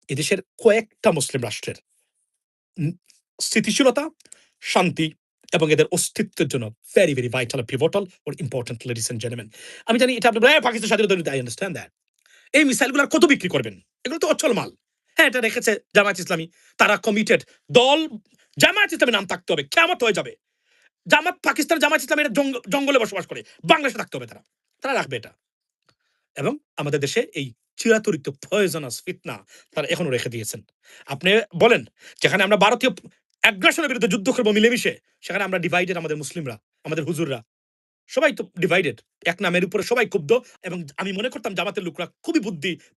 এদেশের কয়েকটা মুসলিম রাষ্ট্রের স্থিতিশীলতা, শান্তি এবং এদের অস্তিত্বের জন্য very very vital, pivotal or important, ladies and gentleman. আমি জানি এটা আপনি পাকিস্তান স্বাধীনতা, আই আন্ডারস্ট্যান্ড দ্যাট। এই মিসাইলগুলো কত বিক্রি করবেন? এগুলো তো অচল মাল। হ্যাঁ, এটা রেখেছে জামায়াত ইসলামী, তারা কমিটেড দল। জামায়াত ইসলামের নাম থাকতে হবে, কিয়ামত হয়ে যাবে। পাকিস্তান জামায়াত ইসলামী জঙ্গলে বসবাস করে, বাংলাদেশে থাকতে হবে তারা, তারা রাখবে এটা। এবং আমাদের দেশে এই চিরাচরিত পয়জনাস ফিতনা তারা এখনো রেখে দিয়েছেন। আপনি বলেন, যেখানে আমরা ভারতীয় অ্যাগ্রেশনের বিরুদ্ধে যুদ্ধ করবো মিলেমিশে, সেখানে আমরা ডিভাইডেড, আমাদের মুসলিমরা, আমাদের হুজুররা সবাই তো ডিভাইডেড, এক নামের উপরে সবাই ক্ষুব্ধ। এবং আমি মনে করতাম জামাতের লোকরা খুবই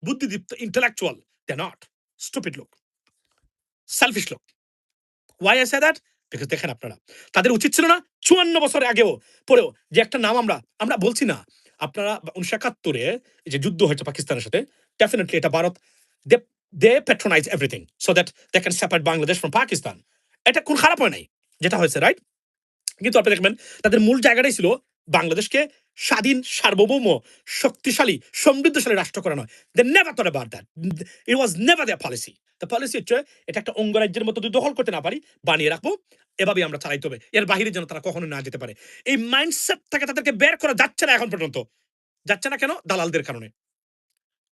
বুদ্ধিদীপ্ত, ইন্টেলেকচুয়াল। দে নট, স্টুপিড লোক, সেলফিশ লোক। Why I say that? Because দেখেন আপনারা, তাদের উচিত ছিল না ৫৪ বছর আগেও পরেও যে একটা নাম আমরা বলছি না, আপনারা ১৯৭১-এ যে যুদ্ধ হয়েছে পাকিস্তানের সাথে, ডেফিনিটলি এটা Bharat, they they patronise everything so that they can separate Bangladesh from Pakistan. এটা কোন খারাপ হয় নাই যেটা হয়েছে, রাইট? কিন্তু আপনি দেখবেন তাদের মূল জায়গাটাই ছিল বাংলাদেশকে স্বাধীন, সার্বভৌম, শক্তিশালী, সমৃদ্ধশালী রাষ্ট্র করা নয়। They never thought about that. It was never their policy. The policy হচ্ছে এটা একটা অঙ্গরাজ্যের মতো যদি দখল করতে না পারি, বানিয়ে রাখবো, এভাবেই আমরা চালাইতে হবে, এর বাহিরে যেন তারা কখনো না যেতে পারে। এই মাইন্ডসেট থেকে তাদেরকে বের করা যাচ্ছে না এখন পর্যন্ত। যাচ্ছে না কেন? দালালদের কারণে।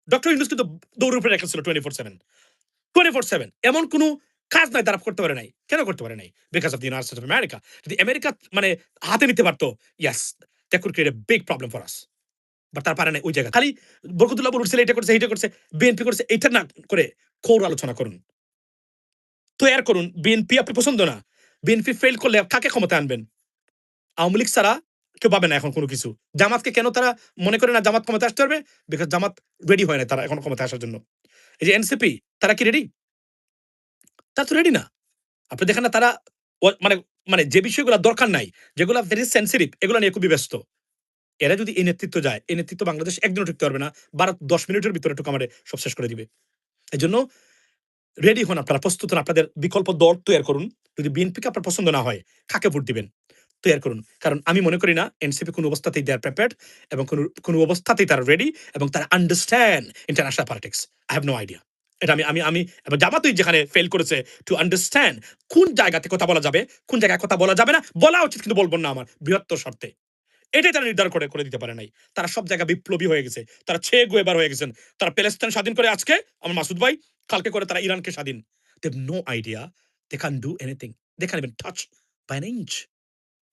ডক্টর ইউনূস কিন্তু দৌড়ের উপরে রেখেছিল 24/7। 24/7 এমন কোনো কাজ নাই তারা করতে পারে নাই। কেন করতে পারে নাই? Because of the United states of America. যদি আমেরিকা হাতে নিতে পারতো, yes, that could create a big problem for us. But তারা পারে নাই ওই জায়গা। খালি বরকতুল্লাহ বলছিল এটা করছে, এইটা করছে, বিএনপি করছে, এইটা না করে কোর আলোচনা করুন। তৈয়ার করুন। বিএনপি আপনি পছন্দ না। বিএনপি ফেইল করলে কাকে ক্ষমতায় আনবেন? আওয়ামী লীগ ছাড়া কেউ পাবে না এখন কোনো কিছু। জামাতকে কেন তারা মনে করে না জামাত ক্ষমতায় আসতে পারবে? বিকজ জামাত রেডি হয় না তারা এখন ক্ষমতায় আসার জন্য। এই যে এনসিপি, তারা কি রেডি? তারা তো রেডি না। আপনি দেখেন না তারা ও যে বিষয়গুলো দরকার নাই, যেগুলো ভেরি সেনসিটিভ, এগুলো নিয়ে খুবই ব্যস্ত। এরা যদি এই নেতৃত্ব যায়, এই নেতৃত্ব বাংলাদেশ একদিনও টিকতে পারবে না। ভারত ১০ মিনিটের ভিতরে ঢুকে সব শেষ করে দিবে। এজন্য রেডি হন আপনারা, প্রস্তুত হন, আপনাদের বিকল্প দল তৈরি করুন। যদি বিএনপিকে আপনার পছন্দ না হয়, কাকে ভোট দিবেন? তৈরি করুন। কারণ আমি মনে করি না এনসিপি কোনো অবস্থাতেই দে আর প্রিপেয়ারড, এবং কোনো অবস্থাতেই তারা রেডি, এবং তারা understand international politics. I have no idea. এটা আমি জামাতই যেখানে ফেল করেছে টু আন্ডারস্ট্যান্ড কোন জায়গাতে কথা বলা যাবে, কোন জায়গায় কথা বলা যাবে না, বলা উচিত কিন্তু বলবো না আমার বৃহত্তর স্বার্থে। এটাই তারা নির্ধারণ করে দিতে পারে নাই। তারা সব জায়গায় বিপ্লবী হয়ে গেছে। তারা গুয়েবার হয়ে গেছেন। তারা প্যালেস্টাইন স্বাধীন করে আজকে, আমার মাসুদ ভাই, কালকে করে তারা ইরানকে স্বাধীন। They have no idea. They can't do anything. They can't even touch by an inch.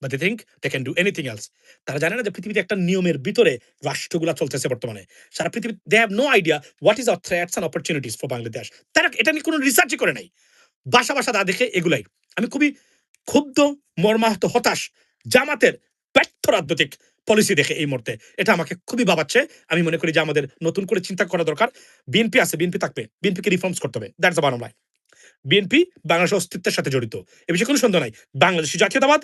But they think they can do anything else. তারা জানে না যে পৃথিবীতে একটা নিয়মের ভিতরে রাষ্ট্রগুলা চলতেছে বর্তমানে। সারা পৃথিবী they have no idea what is our threats and opportunities for Bangladesh. তারা এটা নিয়ে কোনো রিসার্চই করে নাই। বাসা তা দেখে এগুলাই। আমি খুবই ক্ষুব্ধ, মর্মাহত, হতাশ জামাতের ব্যর্থ রাজনৈতিক পলিসি দেখে এই মুহূর্তে। এটা আমাকে খুবই ভাবাচ্ছে। আমি মনে করি যে আমাদের নতুন করে চিন্তা করা দরকার। বিএনপি আছে, বিএনপি থাকবে। বিএনপিকে রিফর্মস করতে হবে। That's the bottom line. BNP বাংলাদেশের অস্তিত্বের সাথে জড়িত। এ বিষয়ে কোনো সন্দেহ নাই। বাংলাদেশী জাতীয়তাবাদ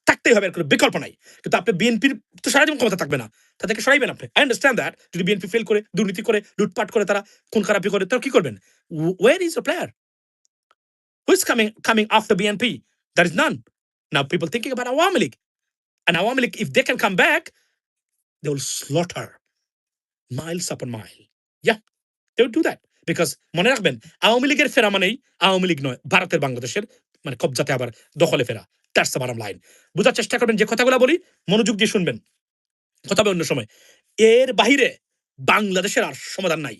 থাকতেই হবে, এর কোনো বিকল্প নাই। কিন্তু আপনি বিএনপির তো সারা জীবন ক্ষমতা থাকবে না। তাদেরকে সরাইবেন আপনি। I understand that. যদি বিএনপি ফেল করে, দুর্নীতি করে, লুটপাট করে, তারা খুন খারাপি করে, তারা কি করবেন? Where is the player? Who is coming after BNP? There is none. Now people thinking about Awami League. And Awami League, if they can come back, they will slaughter miles upon mile. Yeah, they will do that. Because মনে রাখবেন, আওয়ামী লীগের ফেরা মানেই আওয়ামী লীগ নয়, ভারতের বাংলাদেশের মানে কবজাতে আবার দখলে ফেরা। That's the bottom line. বুঝার চেষ্টা করবেন, যে কথাগুলো বলি মনোযোগ দিয়ে শুনবেন। কথা হবে অন্য সময়। এর বাহিরে বাংলাদেশের আর সমাধান নাই।